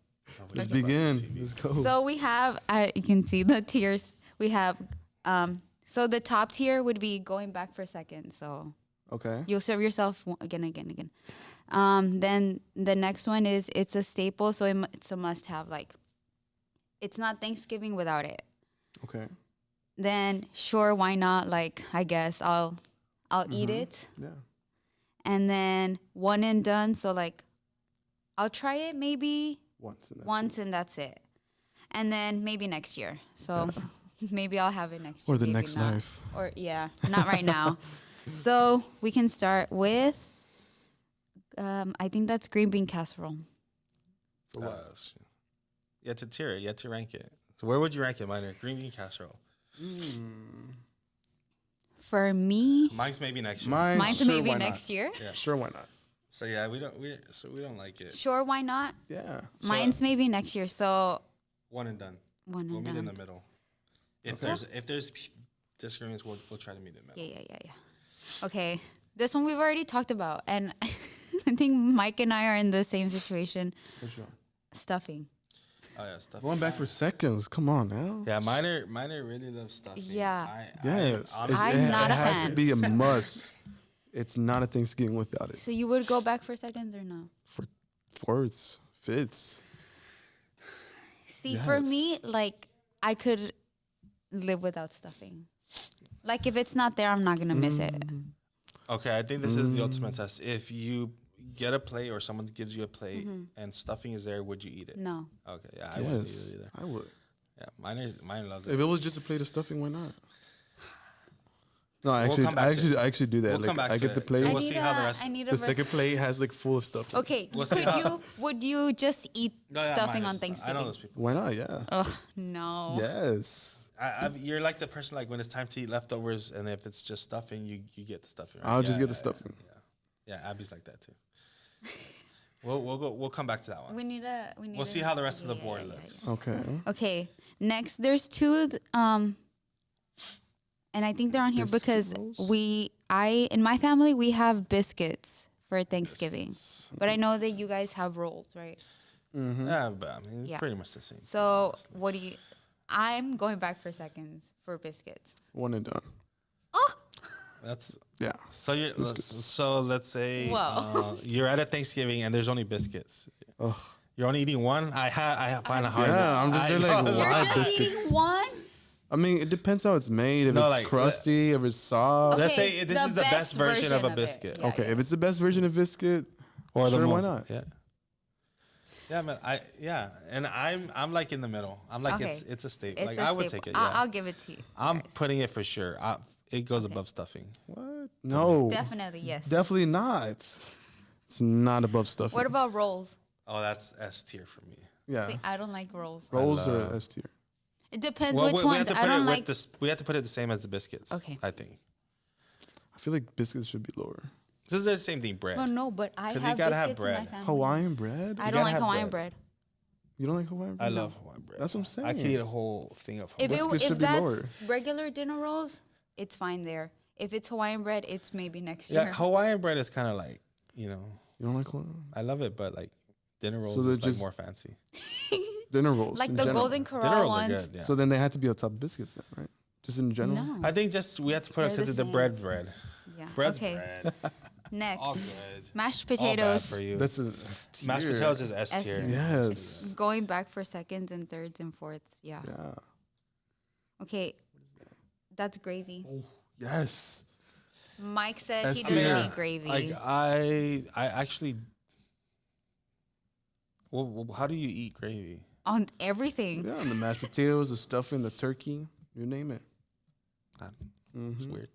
S2: Let's begin. Let's go.
S4: So we have, you can see the tiers. We have, so the top tier would be going back for a second. So
S2: Okay.
S4: you'll serve yourself again. Then the next one is it's a staple, so it's a must-have. Like, it's not Thanksgiving without it.
S2: Okay.
S4: Then sure, why not? Like, I guess I'll eat it.
S2: Yeah.
S4: and then one and done. So like, I'll try it maybe
S2: Once.
S4: and that's it. And then maybe next year. So maybe I'll have it next year.
S2: Or the
S4: maybe
S2: next
S4: not.
S2: life.
S4: Or yeah, not right now. So we can start with, I think that's green bean casserole.
S1: Shit. You have to tier it. You have to rank it. So where would you rank it, Minor? Green bean casserole.
S4: For me,
S1: Mine's maybe next year.
S4: mine's
S2: sure,
S4: maybe
S2: why
S4: next year.
S1: Yeah.
S2: Sure, why not?
S1: So yeah, we don't like it.
S4: Sure, why not?
S2: Yeah.
S4: Mine's maybe next year. So
S1: One and done.
S4: one
S1: We'll
S4: and
S1: meet in the
S4: done.
S1: middle. If there's disagreements, we'll try to meet in the middle.
S4: Yeah. Okay, this one we've already talked about, and I think Mike and I are in the same situation.
S2: For sure.
S4: Stuffing.
S1: Oh yeah, stuff.
S2: Going back for seconds. Come on now.
S1: Yeah, Minor really loves stuffing.
S4: Yeah.
S2: Yes.
S1: honestly,
S4: I'm not
S2: it
S4: a
S2: has
S4: fan.
S2: to be a must. It's not a Thanksgiving without it.
S4: So you would go back for seconds or no?
S2: For fourths, fifths.
S4: See, for
S2: Yes.
S4: me, like I could live without stuffing. Like if it's not there, I'm not gonna miss it.
S1: Okay, I think this is the ultimate test. If you get a plate or someone gives you a plate and stuffing is there, would you eat it?
S4: No.
S1: Okay, yeah, I wouldn't eat
S2: Yes,
S1: it either.
S2: I would.
S1: Yeah, mine loves
S2: If
S1: it.
S2: it was just a plate of stuffing, why not? No,
S1: We'll come back to it.
S2: I actually do that.
S1: We'll come back
S2: I
S1: to
S2: get the
S1: it.
S2: plate.
S1: We'll see how the rest-
S4: I need
S2: The second plate has like full of stuffing.
S4: Okay,
S1: We'll see how-
S4: would you just eat
S1: No, yeah,
S4: stuffing
S1: mine
S4: on
S1: is-
S4: Thanksgiving?
S1: I know those people.
S2: Why not? Yeah.
S4: Ugh, no.
S2: Yes.
S1: You're like the person like when it's time to eat leftovers, and if it's just stuffing, you get the stuffing. Right?
S2: I'll just
S1: Yeah,
S2: get the stuffing.
S1: Yeah, Abby's like that too. We'll come back to that one.
S4: We need a.
S1: We'll see how the rest of the board looks.
S2: Okay.
S4: Okay, next there's two, and I think they're on here
S2: Biscuit
S4: because
S2: rolls?
S4: in my family we have biscuits for Thanksgiving, but I know that you guys have rolls, right?
S1: Yeah, but I mean, it's
S4: Yeah.
S1: pretty much the same.
S4: So what do you? I'm going back for seconds for biscuits.
S2: One and done.
S1: That's
S2: Yeah.
S1: so.
S2: Biscuits.
S1: So let's say
S4: Whoa.
S1: you're at a Thanksgiving and there's only biscuits.
S2: Ugh.
S1: You're only eating one. I find it hard.
S2: Yeah, I'm just there like,
S1: know.
S2: why
S4: You're just
S2: biscuits?
S4: eating one.
S2: I mean, it depends how it's made. If
S1: No,
S2: it's
S1: like,
S2: crusty, if it's soft.
S1: Let's
S4: Okay,
S1: say this is the best version of a biscuit.
S4: Yeah,
S2: Okay,
S4: yeah.
S2: if it's the best version of biscuit,
S1: Or the
S2: sure, why
S1: most-
S2: not?
S1: Yeah. Yeah, man. And I'm like in the middle. I'm like
S4: Okay.
S1: it's a staple.
S4: It's
S1: Like
S4: a
S1: I would
S4: staple.
S1: take it. Yeah.
S4: I'll give it to you.
S1: I'm
S4: guys.
S1: putting it for sure. It goes above stuffing.
S2: What? No.
S4: Definitely yes.
S2: Definitely not. It's not above stuffing.
S4: What about rolls?
S1: Oh, that's S tier for me.
S2: Yeah.
S4: See, I don't like rolls.
S2: Rolls
S1: love-
S2: are S tier.
S4: It depends
S1: Well,
S4: which
S1: we have
S4: ones.
S1: to
S4: I
S1: put it
S4: don't
S1: with
S4: like.
S1: this. We have to put it the same as the biscuits.
S4: Okay.
S1: I think
S2: I feel like biscuits should be lower.
S1: this is the same thing. Bread.
S4: Oh no, but I
S1: 'Cause you
S4: have
S1: gotta have
S4: biscuits in my
S1: bread.
S4: family.
S2: Hawaiian bread?
S4: I
S1: You
S4: don't
S1: gotta
S4: like
S1: have
S4: Hawaiian
S1: bread.
S4: bread.
S2: You don't like Hawaiian bread?
S1: I love Hawaiian bread.
S2: That's what I'm saying.
S1: I could eat a whole thing of
S4: If
S1: Hawaiian.
S2: Biscuits
S4: if
S2: should be
S4: that's
S2: lower.
S4: regular dinner rolls, it's fine there. If it's Hawaiian bread, it's maybe next
S1: Yeah,
S4: year.
S1: Hawaiian bread is kind of like
S2: You don't like Hawaiian?
S1: I love it, but like dinner rolls
S2: they're
S1: is like
S2: just-
S1: more fancy.
S2: Dinner rolls.
S4: Like
S2: in
S4: the
S2: general.
S4: Golden
S1: Dinner
S4: Corral
S1: rolls
S4: ones.
S1: are good. Yeah.
S2: So then they had to be on top of biscuits then, right? Just in general?
S4: No.
S1: I think just we have to put it
S4: They're
S1: because
S4: the
S1: of the
S4: same.
S1: bread.
S4: Yeah.
S1: Bread's
S4: Okay.
S1: bread.
S4: Next,
S1: All good.
S4: mashed
S1: All bad
S4: potatoes.
S1: for you.
S2: That's a S tier.
S1: Mashed potatoes is S
S4: S
S1: tier.
S4: tier.
S2: Yes.
S4: Going back for seconds and thirds and fourths. Yeah.
S2: Yeah.
S4: Okay. That's gravy.
S2: Yes.
S4: Mike said
S2: S
S4: he
S2: tier.
S4: doesn't eat gravy.
S1: Like I actually. Well, how do you eat gravy?
S4: On everything.
S2: Yeah, and the mashed potatoes, the stuffing, the turkey, you name it.
S1: It's weird.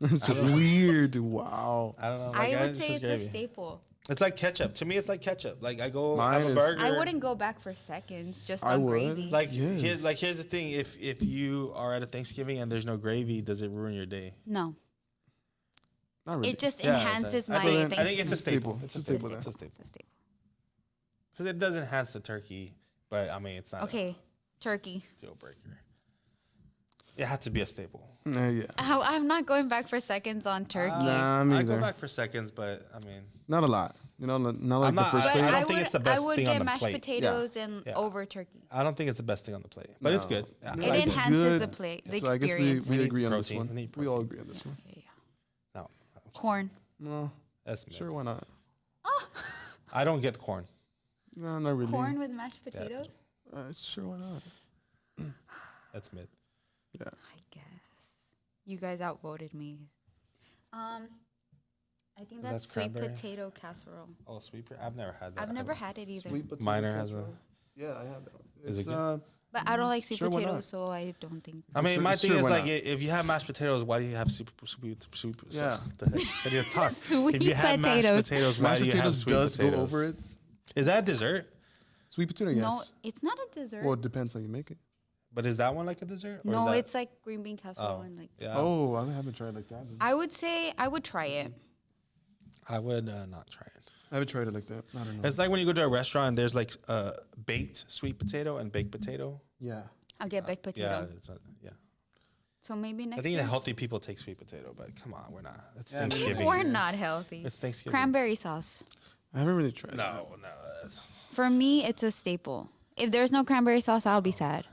S2: It's weird. Wow.
S1: I don't know.
S4: I
S1: Like,
S4: would
S1: it's
S4: say
S1: just
S4: it's a
S1: gravy.
S4: staple.
S1: It's like ketchup. To me, it's like ketchup. Like I go
S2: Mine
S1: have a
S2: is-
S1: burger.
S4: I wouldn't go back for seconds just
S2: I
S4: on
S2: would.
S4: gravy.
S1: Like
S2: Yes.
S1: here's the thing. If you are at a Thanksgiving and there's no gravy, does it ruin your day?
S4: no.
S2: Not really.
S4: It just
S1: Yeah,
S4: enhances
S1: I
S4: my
S1: think-
S4: Thanksgiving.
S1: I think it's a staple.
S2: It's a staple then.
S1: It's a staple.
S4: It's a staple.
S1: Because it does enhance the turkey, but I mean it's not
S4: Okay. Turkey.
S1: a deal breaker. It has to be a staple.
S2: Yeah.
S4: I'm not going back for seconds on turkey.
S2: Nah, me
S1: I go
S2: either.
S1: back for seconds, but I mean
S2: Not a lot. You know, not like
S1: I'm
S2: the
S1: not-
S2: first
S1: I-
S2: plate.
S1: I don't
S4: would,
S1: think it's the best
S4: I would
S1: thing on
S4: get
S1: the
S4: mashed
S1: plate.
S4: potatoes and
S1: Yeah.
S4: over turkey.
S1: I don't think it's the best thing on the plate, but it's
S2: No.
S1: good. Yeah.
S4: It
S2: Yeah, it's
S4: enhances
S2: good.
S4: the plate, the
S2: So I guess
S4: experience.
S2: we
S1: We need
S2: agree on
S1: protein.
S2: this
S1: We need
S2: one. We all
S1: protein.
S2: agree on this one.
S4: Yeah.
S1: No,
S4: Corn.
S2: No,
S1: that's mid.
S2: sure, why not?
S1: I don't get corn.
S2: No, not really.
S4: Corn with mashed potatoes?
S2: Sure, why not?
S1: That's mid.
S2: Yeah.
S4: I guess. You guys outvoted me. I think
S1: Is that
S4: that's sweet
S1: cranberry?
S4: potato casserole.
S1: Oh, I've never had that.
S4: I've never had it either.
S2: Sweet potato
S1: Minor has
S2: casserole. Yeah, I have that one.
S1: Is it
S2: It's,
S1: good?
S4: But I don't like sweet
S2: Sure, why
S4: potatoes,
S2: not?
S4: so I don't think.
S1: I mean, my thing
S2: Sure,
S1: is
S2: why
S1: like,
S2: not?
S1: if you have mashed potatoes, why do you have soup?
S2: Yeah.
S1: The heck? How do you talk?
S4: Sweet
S1: if you have mashed
S4: potatoes.
S1: potatoes, why
S2: Mashed
S1: do you have
S2: potatoes
S1: sweet
S2: does
S1: potatoes?
S2: go over it.
S1: Is that a dessert?
S2: Sweet potato, yes.
S4: No, it's not a dessert.
S2: Well, it depends how you make it.
S1: But is that one like a dessert? Or is
S4: No,
S1: that,
S4: it's like green bean casserole
S1: Oh.
S4: and like.
S1: yeah.
S2: Oh, I haven't tried like that.
S4: I would say I would try it.
S1: I would not try it.
S2: I haven't tried it like that. I don't know.
S1: It's like when you go to a restaurant and there's like baked sweet potato and baked potato.
S2: Yeah.
S4: I'll get baked potato.
S1: Yeah.
S4: So maybe next
S1: I think
S4: year.
S1: the healthy people take sweet potato, but come on, we're not. It's
S2: Yeah, I mean,
S1: Thanksgiving.
S4: We're not healthy.
S1: It's Thanksgiving.
S4: Cranberry sauce.
S2: I haven't really tried it.
S1: No. That's,
S4: For me, it's a staple. If there's no cranberry sauce, I'll be sad.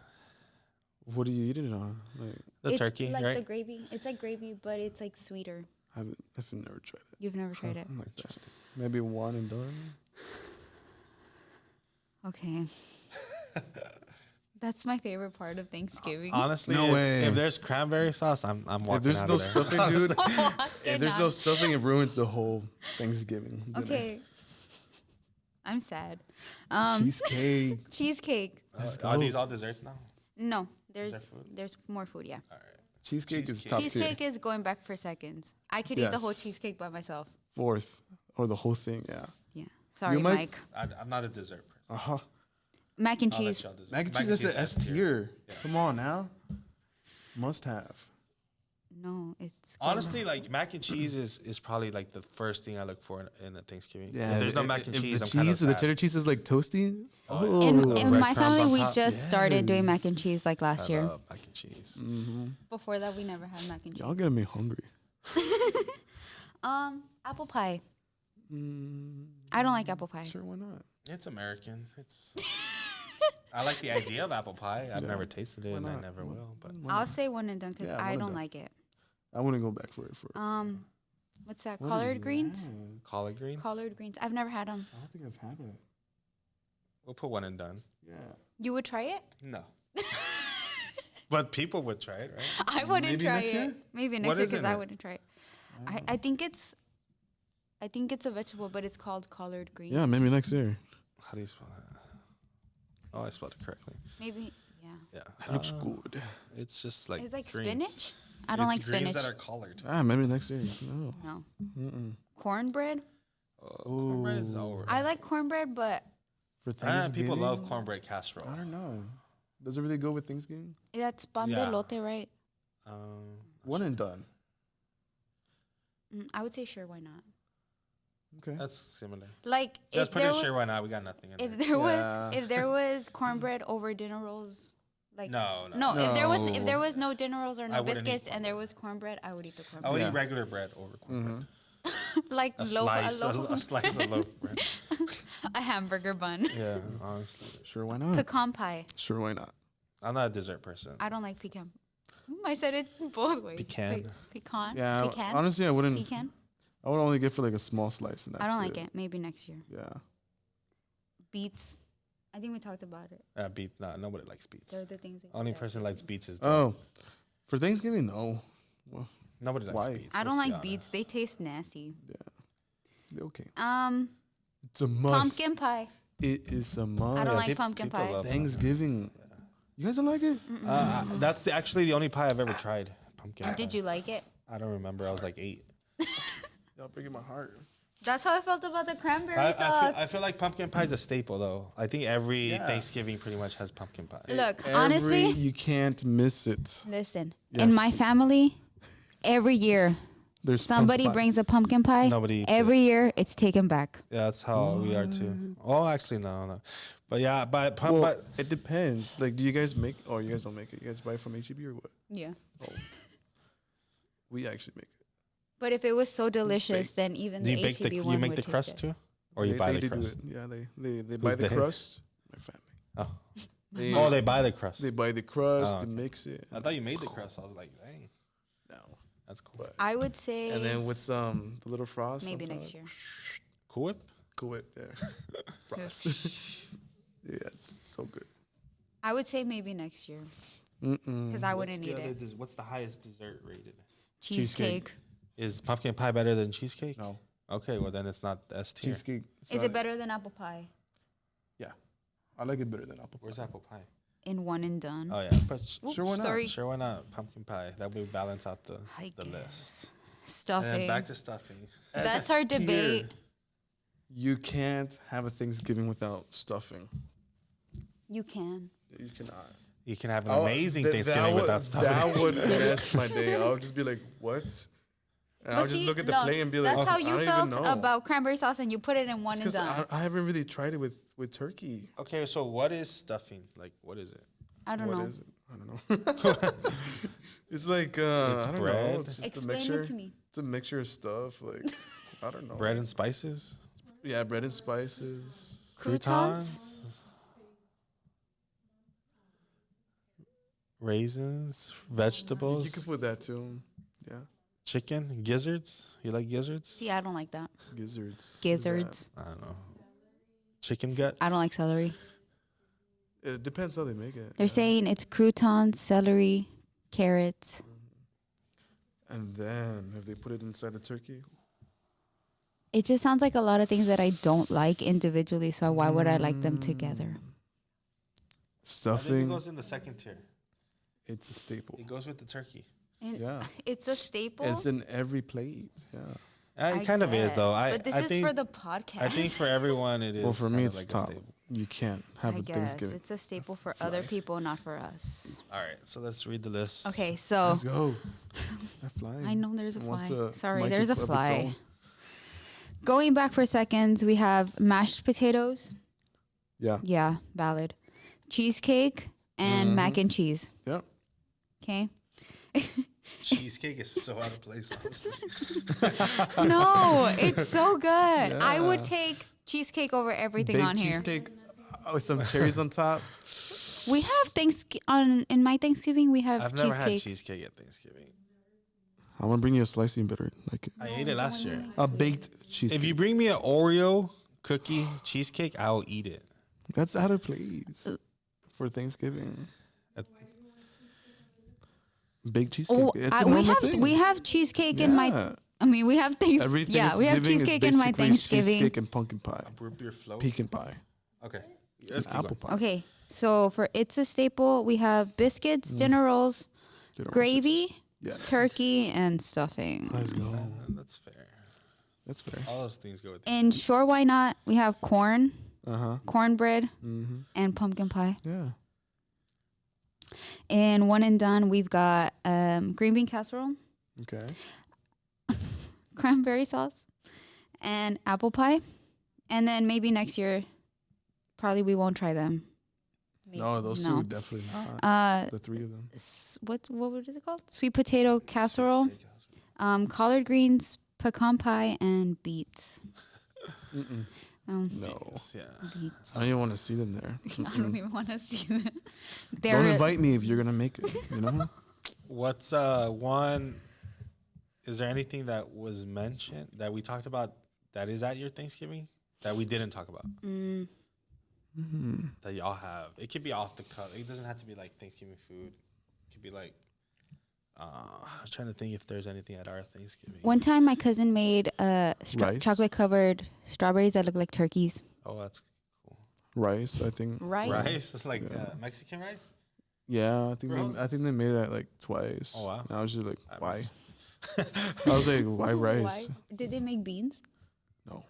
S2: What do you eat it on? Like,
S1: the
S4: it's
S1: turkey,
S4: like
S1: right?
S4: the gravy. It's like gravy, but it's like sweeter.
S2: I've never tried it.
S4: You've never tried it.
S2: I'm like that. Maybe one and done.
S4: Okay. That's my favorite part of Thanksgiving.
S1: Honestly,
S2: No way.
S1: if there's cranberry sauce, I'm walking
S2: If there's
S1: out
S2: no
S1: of there.
S2: stuffing, dude. If
S4: Walking
S2: there's no
S4: out.
S2: stuffing, it ruins the whole Thanksgiving. dinner.
S4: Okay. I'm sad.
S2: Cheesecake.
S4: Cheesecake.
S1: Are these all desserts now?
S4: No,
S1: there
S4: there's
S1: food?
S4: there's more food. Yeah.
S2: Cheesecake is
S1: Cheesecake.
S2: top
S4: Cheesecake
S2: tier.
S4: is going back for seconds. I could eat the whole
S2: Yes.
S4: cheesecake by myself.
S2: Fourth. Or the whole thing, yeah.
S4: Yeah. Sorry,
S2: Mike?
S4: Mike.
S1: I'm not a dessert person.
S2: Uh-huh.
S4: Mac and
S1: I'll let
S4: cheese.
S1: y'all dessert.
S2: Mac and cheese is an S tier.
S1: Yeah.
S2: Come on now. Must have.
S4: No, it's
S1: Honestly, like mac and cheese is probably like the first thing I look for in a Thanksgiving.
S2: Yeah.
S1: If there's no mac and
S2: if
S1: cheese,
S2: the
S1: I'm kind of
S2: cheese, the
S1: sad.
S2: cheddar cheese is like toasty.
S1: Oh,
S4: In
S1: The
S4: my
S1: breadcrumbs
S4: family,
S1: on
S4: we
S1: top.
S4: just started doing
S2: Yes.
S4: mac and cheese like last
S1: I
S4: year.
S1: love mac and cheese.
S4: Before that, we never had mac and cheese.
S2: Y'all getting me hungry.
S4: Apple pie.
S2: Mm,
S4: I don't like apple pie.
S2: sure, why not?
S1: It's American. It's. I like the idea of apple pie. I've
S2: Yeah.
S1: never tasted it,
S2: Why
S1: and I
S2: not?
S1: never will. But
S2: Why
S4: I'll
S2: not?
S4: say one and done because
S2: Yeah,
S4: I
S2: one and
S4: don't
S2: done.
S4: like it.
S2: I wouldn't go back for it.
S4: What's that?
S2: What
S4: Collard
S2: is
S4: greens.
S2: that?
S1: collard greens.
S4: Collard greens. I've never had them.
S2: I don't think I've had it.
S1: We'll put one and done.
S2: Yeah.
S4: You would try it?
S1: No. But people would try it, right?
S4: I wouldn't
S2: Maybe
S4: try
S2: next
S4: it.
S2: year?
S4: Maybe
S1: What
S4: next year
S1: is
S4: because
S1: in
S4: I
S1: it?
S4: wouldn't try it. I think it's a vegetable, but it's called collard greens.
S2: Yeah, maybe next year.
S1: How do you spell that? Oh, I spelled it correctly.
S4: Maybe. Yeah.
S1: Yeah.
S2: It looks good.
S1: It's just like
S4: It's like
S1: greens.
S4: spinach. I don't like
S1: It's greens
S4: spinach.
S1: that are collared.
S2: Maybe next year. No.
S4: No.
S2: Mm-mm.
S4: Cornbread.
S1: Cornbread is over.
S4: I like cornbread, but
S2: For
S1: People
S2: Thanksgiving?
S1: love cornbread casserole.
S2: I don't know. Does it really go with Thanksgiving?
S4: that's pan de
S1: Yeah.
S4: lote, right?
S2: One and done.
S4: I would say sure. Why not?
S2: Okay.
S1: That's similar.
S4: Like
S1: Just
S4: if
S1: put
S4: there
S1: it
S4: was
S1: sure why not. We got nothing in
S4: if
S1: there.
S4: there
S2: Yeah.
S4: was if there was cornbread over dinner rolls, like
S1: No.
S4: if there
S2: No.
S4: was no dinner rolls or
S1: I
S4: no
S1: wouldn't eat
S4: biscuits and there was cornbread, I would eat the
S1: I
S4: cornbread.
S1: would
S2: Yeah.
S1: eat regular bread over cornbread.
S4: Like
S1: A
S4: loaf,
S1: slice,
S4: a loaf
S1: a slice of loaf bread.
S4: a hamburger bun.
S1: Yeah, honestly,
S2: Sure, why not?
S4: Pecan pie.
S2: Sure, why not?
S1: I'm not a dessert person.
S4: I don't like pecan. I said it both ways.
S1: Pecan.
S4: Pecan.
S2: Yeah,
S4: Pecan.
S2: honestly, I wouldn't.
S4: Pecan.
S2: I would only get for like a small slice, and that's
S4: I don't like it. Maybe next year.
S2: Yeah.
S4: Beets. I think we talked about it.
S1: Beets. Nah, nobody likes beets.
S4: They're the things. That
S1: Only
S4: that-
S1: person likes beets is Joe.
S2: Oh, for Thanksgiving, no. Well,
S1: Nobody likes
S2: Why?
S1: beets.
S4: I don't
S1: let's be
S4: like beets.
S1: honest.
S4: They taste nasty.
S2: they're okay. It's a must.
S4: Pumpkin pie.
S2: It is a must.
S4: I don't like
S1: people-
S4: pumpkin
S1: people
S4: pie.
S1: love
S2: Thanksgiving. You guys don't like it?
S1: That's actually the only pie I've ever tried. Pumpkin.
S4: And
S1: pie.
S4: did you like it?
S1: I don't remember. I was like 8.
S2: Y'all breaking my heart.
S4: That's how I felt about the cranberry
S1: I
S4: sauce.
S1: feel like pumpkin pie is a staple, though. I think every
S2: Yeah.
S1: Thanksgiving pretty much has pumpkin pie.
S4: Look, honestly,
S2: you can't miss it.
S4: listen.
S2: Yes.
S4: In my family, every year
S2: There's
S4: somebody
S2: pumpkin pie.
S4: brings a pumpkin pie.
S1: Nobody eats
S4: every year it's taken back.
S1: Yeah, that's how we are too. Oh, actually, no. But yeah, but
S2: Well, it depends. Like, do you guys make? Oh, you guys don't make it. You guys buy it from HEB or what?
S4: Yeah.
S2: We actually make it.
S4: But if it was so delicious,
S2: baked.
S4: then even
S1: do you
S4: the
S1: bake
S4: HEB
S1: the
S4: one
S1: you make
S4: would
S1: the
S4: taste
S1: crust
S4: it.
S1: too, or you buy the
S2: do
S1: crust?
S2: it. Yeah, they buy the
S1: they?
S2: crust. My family.
S1: Oh.
S2: They,
S1: Oh, they buy the crust.
S2: they buy the crust
S1: Oh,
S2: to
S1: okay.
S2: mix it.
S1: I thought you made the crust. I was like, dang,
S2: No.
S1: that's cool.
S2: But
S4: I would say
S2: and then with some the little frost.
S4: maybe
S2: on top.
S4: next year.
S1: Cool Whip.
S2: Cool it. Yeah. Frost. Yeah, it's so good.
S4: I would say maybe next year
S2: Mm-mm.
S4: because I wouldn't eat it.
S1: What's the highest dessert rated?
S4: Cheesecake.
S1: Is pumpkin pie better than cheesecake?
S2: No.
S1: Okay, well then it's not S tier.
S2: Cheesecake.
S4: Is it better than apple pie?
S2: Yeah, I like it better than apple pie.
S1: Where's apple pie?
S4: In one and done.
S1: Oh yeah, but
S2: Sure, why not?
S4: Sorry.
S1: sure, why not? Pumpkin pie. That would balance out the
S4: I
S1: list.
S4: guess.
S1: And
S4: Stuffing.
S1: then back to stuffing.
S4: That's our debate.
S2: You can't have a Thanksgiving without stuffing.
S4: You can.
S2: You cannot.
S1: You can have an
S2: Oh,
S1: amazing
S2: that
S1: Thanksgiving
S2: would-
S1: without stuffing.
S2: That would mess my day. I would just be like, what? And I would just look at the plate and be like,
S4: that's how
S2: I
S4: you
S2: don't even
S4: felt
S2: know.
S4: about cranberry sauce, and you put it in one and
S2: Because
S4: done.
S2: I haven't really tried it with turkey.
S1: Okay, so what is stuffing? Like, what is it?
S4: I don't know.
S2: What is it? I don't know. It's like I don't
S1: bread.
S2: know. It's just a
S4: Explain
S2: mixture.
S4: it to me.
S2: It's a mixture of stuff. Like I don't know.
S1: Bread and spices?
S2: Yeah, bread and spices.
S4: Croutons?
S1: Raisins,
S2: You
S1: vegetables,
S2: could put that too. Yeah,
S1: chicken, gizzards. You like gizzards?
S4: See, I don't like that.
S2: gizzards.
S4: Gizzards.
S1: I don't know. Chicken guts.
S4: I don't like celery.
S2: It depends how they make it.
S4: They're saying it's croutons, celery, carrots.
S2: And then if they put it inside the turkey,
S4: It just sounds like a lot of things that I don't like individually. So why would I like them together?
S1: I think it
S2: stuffing,
S1: goes in the second tier.
S2: it's a staple.
S1: It goes with the turkey.
S4: And
S2: Yeah,
S4: it's a staple.
S2: it's in every plate. Yeah.
S1: It kind of is though.
S4: guess. But this
S1: I
S4: is
S1: think,
S4: for the podcast.
S1: I think for everyone it is.
S2: Well, for me,
S1: kinda
S2: it's
S1: like a
S2: top.
S1: staple.
S2: You can't have
S4: I
S2: a
S4: guess
S2: Thanksgiving.
S4: it's a staple for other people, not for us.
S1: All right, so let's read the list.
S4: Okay, so
S2: Let's go. That flying.
S4: I know there's a
S2: Wants
S4: fly.
S2: a
S4: Sorry,
S2: mic
S4: there's a
S2: of its
S4: fly.
S2: own.
S4: Going back for seconds, we have mashed potatoes.
S2: Yeah.
S4: Yeah, valid. Cheesecake and mac and cheese.
S2: Yeah.
S4: Okay.
S1: Cheesecake is so out of place, honestly.
S4: No, it's so good. I would take cheesecake over everything
S2: Baked
S4: on here.
S2: cheesecake with some cherries on top.
S4: We have in my Thanksgiving we have
S1: I've never
S4: cheesecake.
S1: had cheesecake at Thanksgiving.
S2: I'm gonna bring you a slice you better like it.
S1: I ate it last year.
S2: A baked cheesecake.
S1: If you bring me an Oreo cookie cheesecake, I'll eat it.
S2: That's out of place for Thanksgiving. Baked cheesecake.
S4: Oh,
S2: It's a normal thing.
S4: we have cheesecake in my.
S2: Yeah.
S4: I mean, we have things.
S2: Every
S4: Yeah, we have
S2: Thanksgiving is
S4: cheesecake in my
S2: basically
S4: Thanksgiving.
S2: Cheesecake and pumpkin pie.
S1: Root beer float.
S2: Pecan pie.
S1: Okay. Let's keep
S2: Apple
S1: going.
S2: pie.
S4: Okay, so for it's a staple, we have biscuits, dinner rolls,
S2: Dinner
S4: gravy,
S2: Yes.
S4: turkey, and stuffing.
S2: Let's go.
S1: That's fair.
S2: That's fair.
S1: All those things go with
S4: And sure, why not? We have corn,
S2: Uh-huh.
S4: cornbread,
S2: Mm-hmm.
S4: and pumpkin pie.
S2: Yeah.
S4: And one and done, we've got green bean casserole,
S2: Okay.
S4: cranberry sauce, and apple pie. And then maybe next year, probably we won't try them. Maybe.
S2: No, those
S4: No.
S2: two definitely not. The three of them.
S4: What was it called? Sweet potato casserole, collard greens, pecan pie, and beets.
S2: Mm-mm. No.
S1: Yeah.
S4: Beets.
S2: I don't even want to see them there.
S4: I don't even want to see them.
S2: Don't invite me if you're gonna make it. You know.
S1: What's one? Is there anything that was mentioned that we talked about that is at your Thanksgiving that we didn't talk about that y'all have? It could be off the cut. It doesn't have to be like Thanksgiving food. It could be like. I'm trying to think if there's anything at our Thanksgiving.
S4: One time, my cousin made
S2: Rice?
S4: chocolate-covered strawberries that look like turkeys.
S1: Oh, that's cool.
S2: Rice, I think.
S4: Rice.
S1: Rice, it's like Mexican rice.
S2: Yeah, I think
S1: Gross.
S2: I think they made that like twice.
S1: Oh, wow.
S2: And I was just like,
S1: I
S2: why? I was like, why rice?
S4: Why? Did they make beans?
S2: No.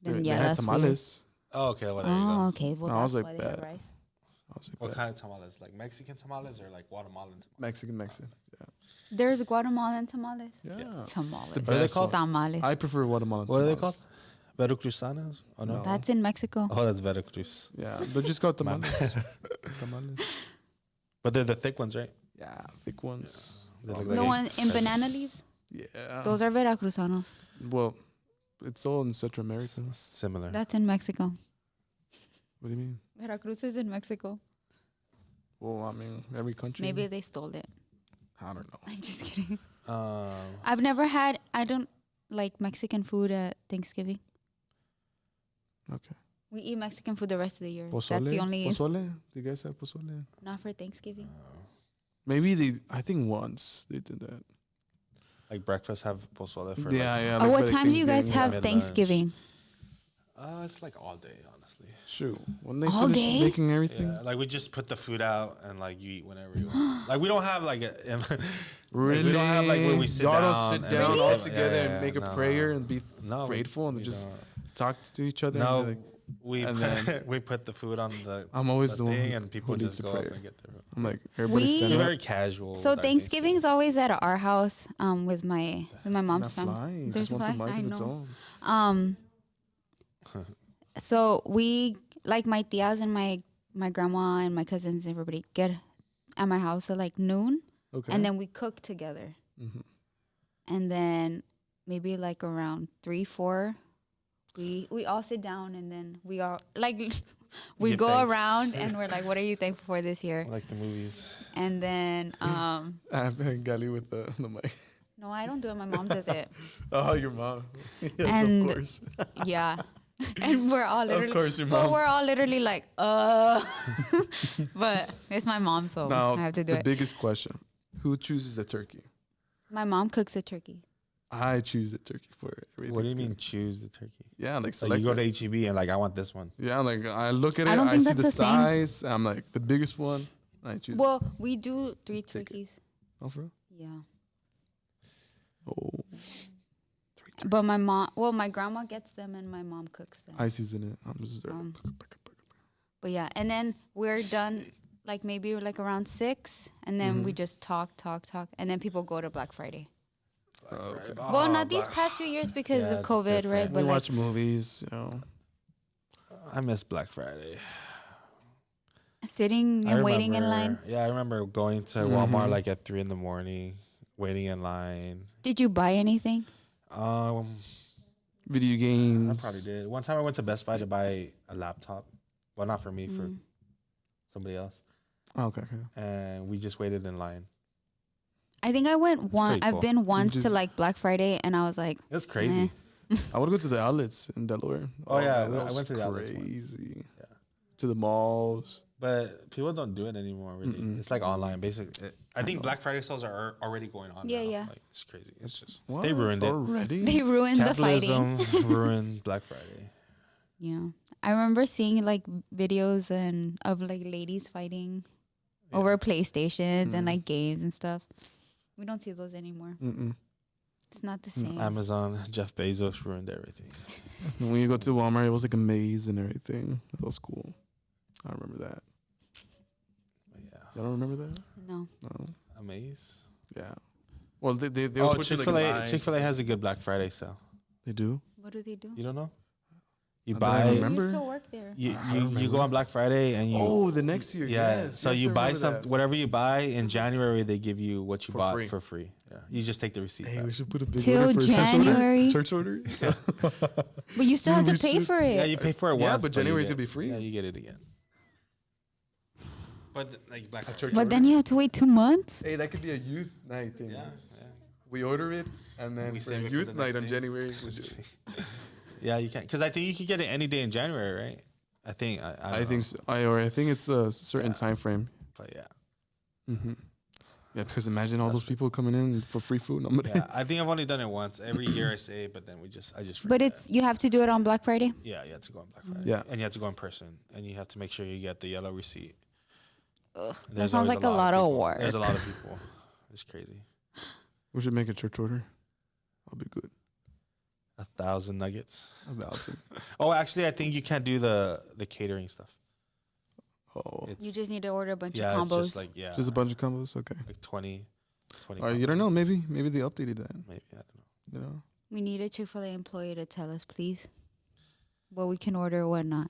S4: Then
S2: They
S4: yeah,
S2: had
S4: that's weird.
S2: tamales.
S1: Oh, okay. Well, there you
S4: Oh,
S1: go.
S4: okay. Well,
S2: No, I was
S4: that's
S2: like,
S4: why they have
S2: bet.
S4: rice.
S2: I was like,
S1: What
S2: "Bet."
S1: kind of tamales? Like Mexican tamales or like Guatemalan tamales?
S2: Mexican.
S4: There's Guatemalan tamales.
S2: Yeah.
S4: Tamales.
S2: the
S1: What are they
S2: best
S1: called?
S4: Tamales.
S2: I prefer Guatemalan.
S1: What are they
S2: tamales.
S1: called? Veracruzanas? Oh no.
S2: No.
S4: That's in Mexico.
S1: Oh, that's Veracruz.
S2: Yeah, they're just called tamales. Tamales.
S1: But they're the thick ones, right?
S2: Yeah, thick ones.
S1: They look
S4: The
S1: like
S4: one in banana leaves.
S2: Yeah.
S4: Those are Veracruzanos.
S2: Well, it's all in Central America.
S1: similar.
S4: That's in Mexico.
S2: What do you mean?
S4: Veracruz is in Mexico.
S2: Well, I mean, every country.
S4: Maybe they stole it.
S2: I don't know.
S4: I'm just kidding.
S1: Um,
S4: I've never had. I don't like Mexican food at Thanksgiving.
S2: Okay.
S4: We eat Mexican food the rest of the year.
S2: Pozole.
S4: That's the only.
S2: Pozole. Do you guys have pozole?
S4: Not for Thanksgiving.
S2: Maybe they. I think once they did that.
S1: like breakfast, have pozole for
S2: Yeah.
S4: Oh,
S2: like
S4: what
S2: for the
S4: time do you guys
S2: Thanksgiving.
S4: have
S1: Mid-lunch.
S4: Thanksgiving?
S1: It's like all day, honestly.
S2: Shoot, when they
S4: All
S2: finish
S4: day?
S2: making everything.
S1: Yeah, like we just put the food out and like you eat whenever you want. Like we don't have like a
S2: Really?
S1: like, we don't have like where we sit
S2: Y'all
S1: down.
S2: don't sit
S1: and
S2: down
S1: we
S2: all
S1: say-
S2: together
S1: yeah,
S2: and make a
S1: no,
S2: prayer and be
S1: no,
S2: grateful and
S1: we
S2: just
S1: don't.
S2: talk to each other.
S1: No,
S2: and be like,
S1: we
S2: and
S1: put,
S2: then-
S1: we put the food on the
S2: I'm always the one
S1: thing
S2: who-
S1: and people
S2: who leads
S1: just
S2: the
S1: go up
S2: prayer.
S1: and get their food.
S2: I'm like, everybody
S4: We-
S2: stand
S1: It's
S2: up.
S1: very casual.
S4: So
S1: with our
S4: Thanksgiving's always at our house with my mom's
S2: Not
S4: family.
S2: flying.
S4: There's
S2: Just wants a
S4: fly-
S2: mic
S4: I
S2: of its
S4: know.
S2: own.
S4: So we like my tias and my grandma and my cousins, everybody get at my house at like noon,
S2: Okay.
S4: and then we cook together.
S2: Mhm.
S4: And then maybe like around 3-4, we all sit down and then we all like we
S1: Give
S4: go
S1: thanks.
S4: around and we're like, what are you thankful for this year?
S1: Like the movies.
S4: And then
S2: I'm Gali with the mic.
S4: no, I don't do it. My mom does it.
S2: Oh, your mom. Yes,
S4: And-
S2: of course.
S4: Yeah. And we're all literally,
S2: course, your
S4: but
S2: mom.
S4: we're all literally like, but it's my mom, so
S2: Now,
S4: I have to do
S2: the
S4: it.
S2: biggest question: who chooses the turkey?
S4: My mom cooks the turkey.
S2: I choose the turkey for everything.
S1: What do you mean choose the turkey?
S2: Yeah, like
S1: Like
S2: select
S1: you go
S2: it.
S1: to HEB and like I want this one.
S2: Yeah, like I look at it,
S4: I don't
S2: I
S4: think
S2: see
S4: that's
S2: the
S4: the same.
S2: size. I'm like the biggest one. I choose.
S4: Well, we do 3
S2: Take it.
S4: turkeys.
S2: Oh, for real?
S4: Yeah.
S2: Oh,
S4: But my grandma gets them and my mom cooks them.
S2: I season it. I'm just there.
S4: But yeah, and then we're done like maybe like around 6, and then we just talk, and then people go to Black Friday.
S2: Okay.
S4: Well, not these past few years because
S1: Yeah,
S4: of
S1: it's
S4: COVID, right?
S1: different.
S2: We
S4: But like,
S2: watch movies, you know.
S1: I miss Black Friday.
S4: sitting and waiting in line.
S1: Yeah, I remember going to Walmart like at 3 a.m, waiting in line.
S4: Did you buy anything?
S2: Video
S1: I
S2: games.
S1: probably did. One time I went to Best Buy to buy a laptop. Well, not for me, for somebody else.
S2: Oh, okay.
S1: And we just waited in line.
S4: I think I went one.
S1: pretty
S4: I've
S1: cool.
S4: been once to
S2: just-
S4: like Black Friday, and I was like,
S1: It's crazy.
S2: I would go to the outlets in Delaware.
S1: Oh, yeah,
S2: man, that
S1: I
S2: was
S1: went to the outlets once.
S2: Crazy.
S1: Yeah.
S2: To the malls.
S1: But people don't do it anymore, really. It's like online, basically. I think
S2: know.
S1: Black Friday sales are already going on
S4: Yeah,
S1: now.
S4: yeah.
S1: Like, it's crazy. It's just,
S2: What?
S1: they ruined it.
S2: Already?
S4: they ruined the fighting.
S1: Capitalism ruined Black Friday.
S4: Yeah, I remember seeing like videos and of like ladies fighting over PlayStations and like games and stuff. We don't see those anymore.
S2: Mm-mm.
S4: It's not the same.
S1: Amazon, Jeff Bezos ruined everything.
S2: When you go to Walmart, it was like a maze and everything. That was cool. I remember that.
S1: But yeah.
S2: Y'all don't remember that?
S4: No.
S2: No.
S1: Amaze.
S2: Yeah. Well, they
S1: Oh,
S2: put you, like,
S1: Chick-fil-A.
S2: lines.
S1: Chick-fil-A has a good Black Friday sale.
S2: They do?
S4: What do they do?
S1: You don't know? You
S2: I
S1: buy.
S2: remember.
S4: I used to work there.
S1: You go on Black Friday and you.
S2: Oh, the next year.
S1: Yeah.
S2: Yes,
S1: So
S2: yes,
S1: you
S2: I
S1: buy
S2: remember
S1: some
S2: that.
S1: whatever you buy in January, they give you what you
S2: For
S1: bought
S2: free.
S1: for free. Yeah. You just take the receipt.
S2: Hey,
S1: back.
S2: we should put a big
S4: Till
S2: order for
S4: January.
S2: a church order.
S4: But you still have to
S2: We
S4: pay
S2: should-
S4: for it.
S1: Yeah, you pay for it
S2: Yeah,
S1: once.
S2: but
S1: you
S2: January's
S1: get-
S2: gonna be free.
S1: Yeah, you get it again. But like Black Friday.
S4: But then you have to wait 2 months.
S2: Hey, that could be a youth night thing.
S1: Yeah.
S2: We order it, and then
S1: We
S2: for
S1: save it for
S2: youth
S1: the
S2: night
S1: next
S2: on
S1: day.
S2: January, we do it.
S1: Yeah, you can. Because I think you can get it any day in January, right? I think. I
S2: I
S1: don't
S2: think
S1: know.
S2: so. I think it's a certain
S1: Yeah.
S2: time frame.
S1: But yeah.
S2: Mm-hmm. Yeah, because imagine all those people coming in for free food.
S1: Yeah, I think I've only done it once. Every year I say, but then I just forget.
S4: But it's you have to do it on Black Friday.
S1: Yeah, you have to go on Black Friday.
S2: Yeah.
S1: And you have to go in person, and you have to make sure you get the yellow receipt.
S4: Ugh, that
S1: There's
S4: sounds
S1: always
S4: like a lot of
S1: people.
S4: work.
S1: There's a lot of people. It's crazy.
S2: We should make a church order. I'll be good.
S1: 1,000 nuggets.
S2: 1,000.
S1: Oh, actually, I think you can't do the catering stuff.
S2: Oh,
S1: It's,
S4: You just need to order a bunch
S1: yeah,
S4: of
S1: it's
S4: combos.
S1: just like
S2: just a bunch of combos. Okay.
S1: like 20
S2: You don't know. Maybe they updated that.
S1: Maybe I don't know.
S2: You know.
S4: We need a Chick-fil-A employee to tell us, please, what we can order, what not.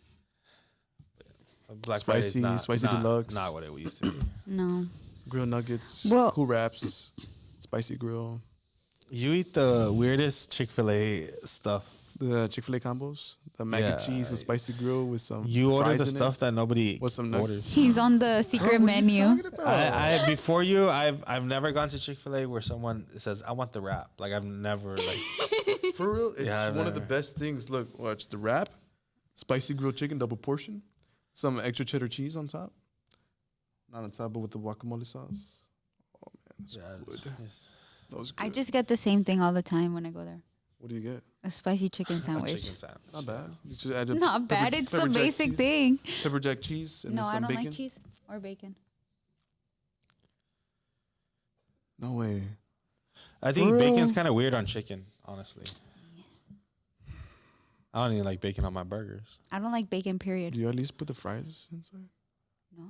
S1: Black Friday's
S2: Spicy-
S1: not,
S2: spicy
S1: not,
S2: deluxe.
S1: Not what it used to be.
S4: No.
S2: Grilled nuggets.
S4: Well-
S2: Cool wraps. Spicy grill.
S1: You eat the weirdest Chick-fil-A stuff.
S2: The Chick-fil-A combos. The mac and cheese with spicy grill with some.
S1: You order
S2: fries
S1: the
S2: in
S1: stuff that nobody
S2: With some
S1: orders.
S4: He's on the secret menu.
S1: I before you, I've never gone to Chick-fil-A where someone says I want the wrap. Like I've never like.
S2: For real, it's
S1: Yeah, I've
S2: one of the
S1: never-
S2: best things. Look, watch the wrap, spicy grilled chicken, double portion, some extra cheddar cheese on top. Not on top, but with the guacamole sauce. Oh man, that's
S1: Yeah,
S2: good.
S1: it's
S2: Those
S4: I
S2: good.
S4: just get the same thing all the time when I go there.
S2: What do you get?
S4: A spicy chicken sandwich.
S1: Chicken sandwich.
S2: Not bad. You just add
S4: Not bad. It's the
S2: pepper jack
S4: basic
S2: cheese,
S4: thing.
S2: Pepper jack cheese and
S4: No,
S2: then
S4: I
S2: some
S4: don't
S2: bacon.
S4: like cheese or bacon.
S2: No way.
S1: I think
S2: For real?
S1: bacon's kind of weird on chicken, honestly. I don't even like bacon on my burgers.
S4: I don't like bacon,
S2: Do
S4: period.
S2: you at least put the fries inside?
S4: No.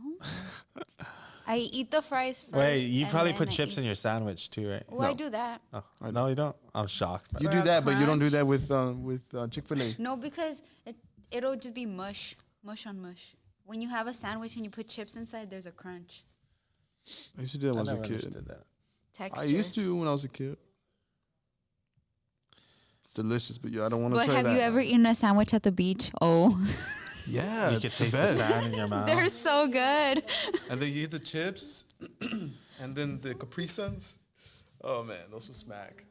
S4: I eat the fries first.
S1: Wait, you
S4: and
S1: probably
S4: then
S1: put
S4: I
S1: chips
S4: eat-
S1: in your sandwich too, right?
S4: Well, I do that.
S1: Oh, no, you don't. I'm shocked.
S2: You
S4: For
S2: do
S4: a
S2: that, but you don't do
S4: crunch?
S2: that with Chick-fil-A.
S4: No, because it'll just be mush on mush. When you have a sandwich and you put chips inside, there's a crunch.
S2: I used to do that
S1: I
S2: when I
S1: never
S2: was a kid.
S1: understood that.
S4: Texture.
S2: I used to when I was a kid. It's delicious, but yeah, I don't want to
S4: But
S2: try
S4: have
S2: that.
S4: you ever eaten a sandwich at the beach? Oh,
S2: Yeah,
S1: You
S2: it's
S1: could
S2: the
S1: taste the
S2: best.
S1: sand in your mouth.
S4: they're so good.
S2: And then you eat the chips, and then the Capri Suns. Oh man, those will smack.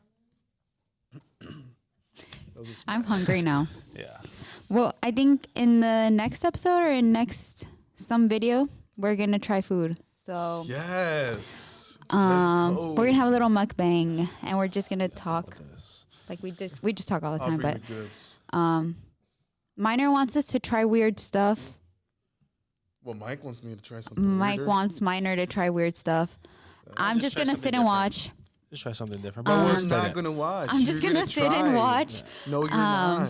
S2: Those will smack.
S4: I'm hungry now.
S1: Yeah.
S4: Well, I think in the next episode or in some video, we're gonna try food. So
S2: Yes.
S4: we're gonna have a little mukbang, and we're just gonna talk
S1: This.
S4: like we just talk all the
S2: I'll
S4: time.
S2: bring
S4: But
S2: the goods.
S4: Minor wants us to try weird stuff.
S2: Well, Mike wants me to try something.
S4: Mike
S2: weirder.
S4: wants Minor to try weird stuff. I'm just
S1: try
S4: gonna
S1: something
S4: sit and
S1: different.
S4: watch.
S1: Just try something different. But we'll
S2: I'm
S1: explain
S2: not
S1: it.
S2: gonna watch.
S4: I'm just
S2: You're
S4: gonna sit and
S2: try.
S4: watch.
S2: No, you're not.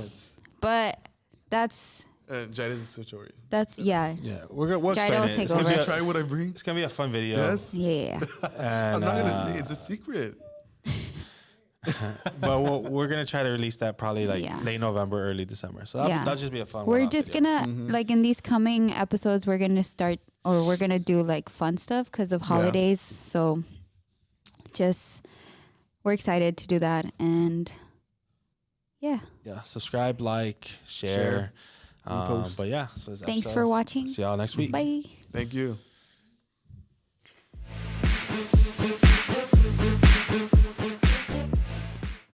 S4: But that's
S2: Jada's a situation.
S4: yeah.
S1: Yeah, we'll
S4: Jai
S1: explain
S4: will
S1: it.
S4: take
S1: It's gonna,
S4: over.
S1: be a,
S2: Try what I bring.
S1: it's gonna be a fun video.
S2: Yes.
S4: Yeah.
S1: And,
S2: I'm not gonna say it's a secret.
S1: But we're gonna try to release that probably like
S4: Yeah.
S1: late November, early December. So
S4: Yeah.
S1: that'll just be a fun.
S4: We're
S1: one-off
S4: just
S1: video.
S4: gonna like in these coming episodes we're gonna start or we're gonna do like fun stuff because of holidays. So just we're excited to do that and yeah.
S1: Yeah, subscribe, like, share.
S2: Repost.
S1: But yeah, so this
S4: Thanks
S1: episode.
S4: for watching.
S1: See y'all next week.
S4: Bye.
S2: Thank you.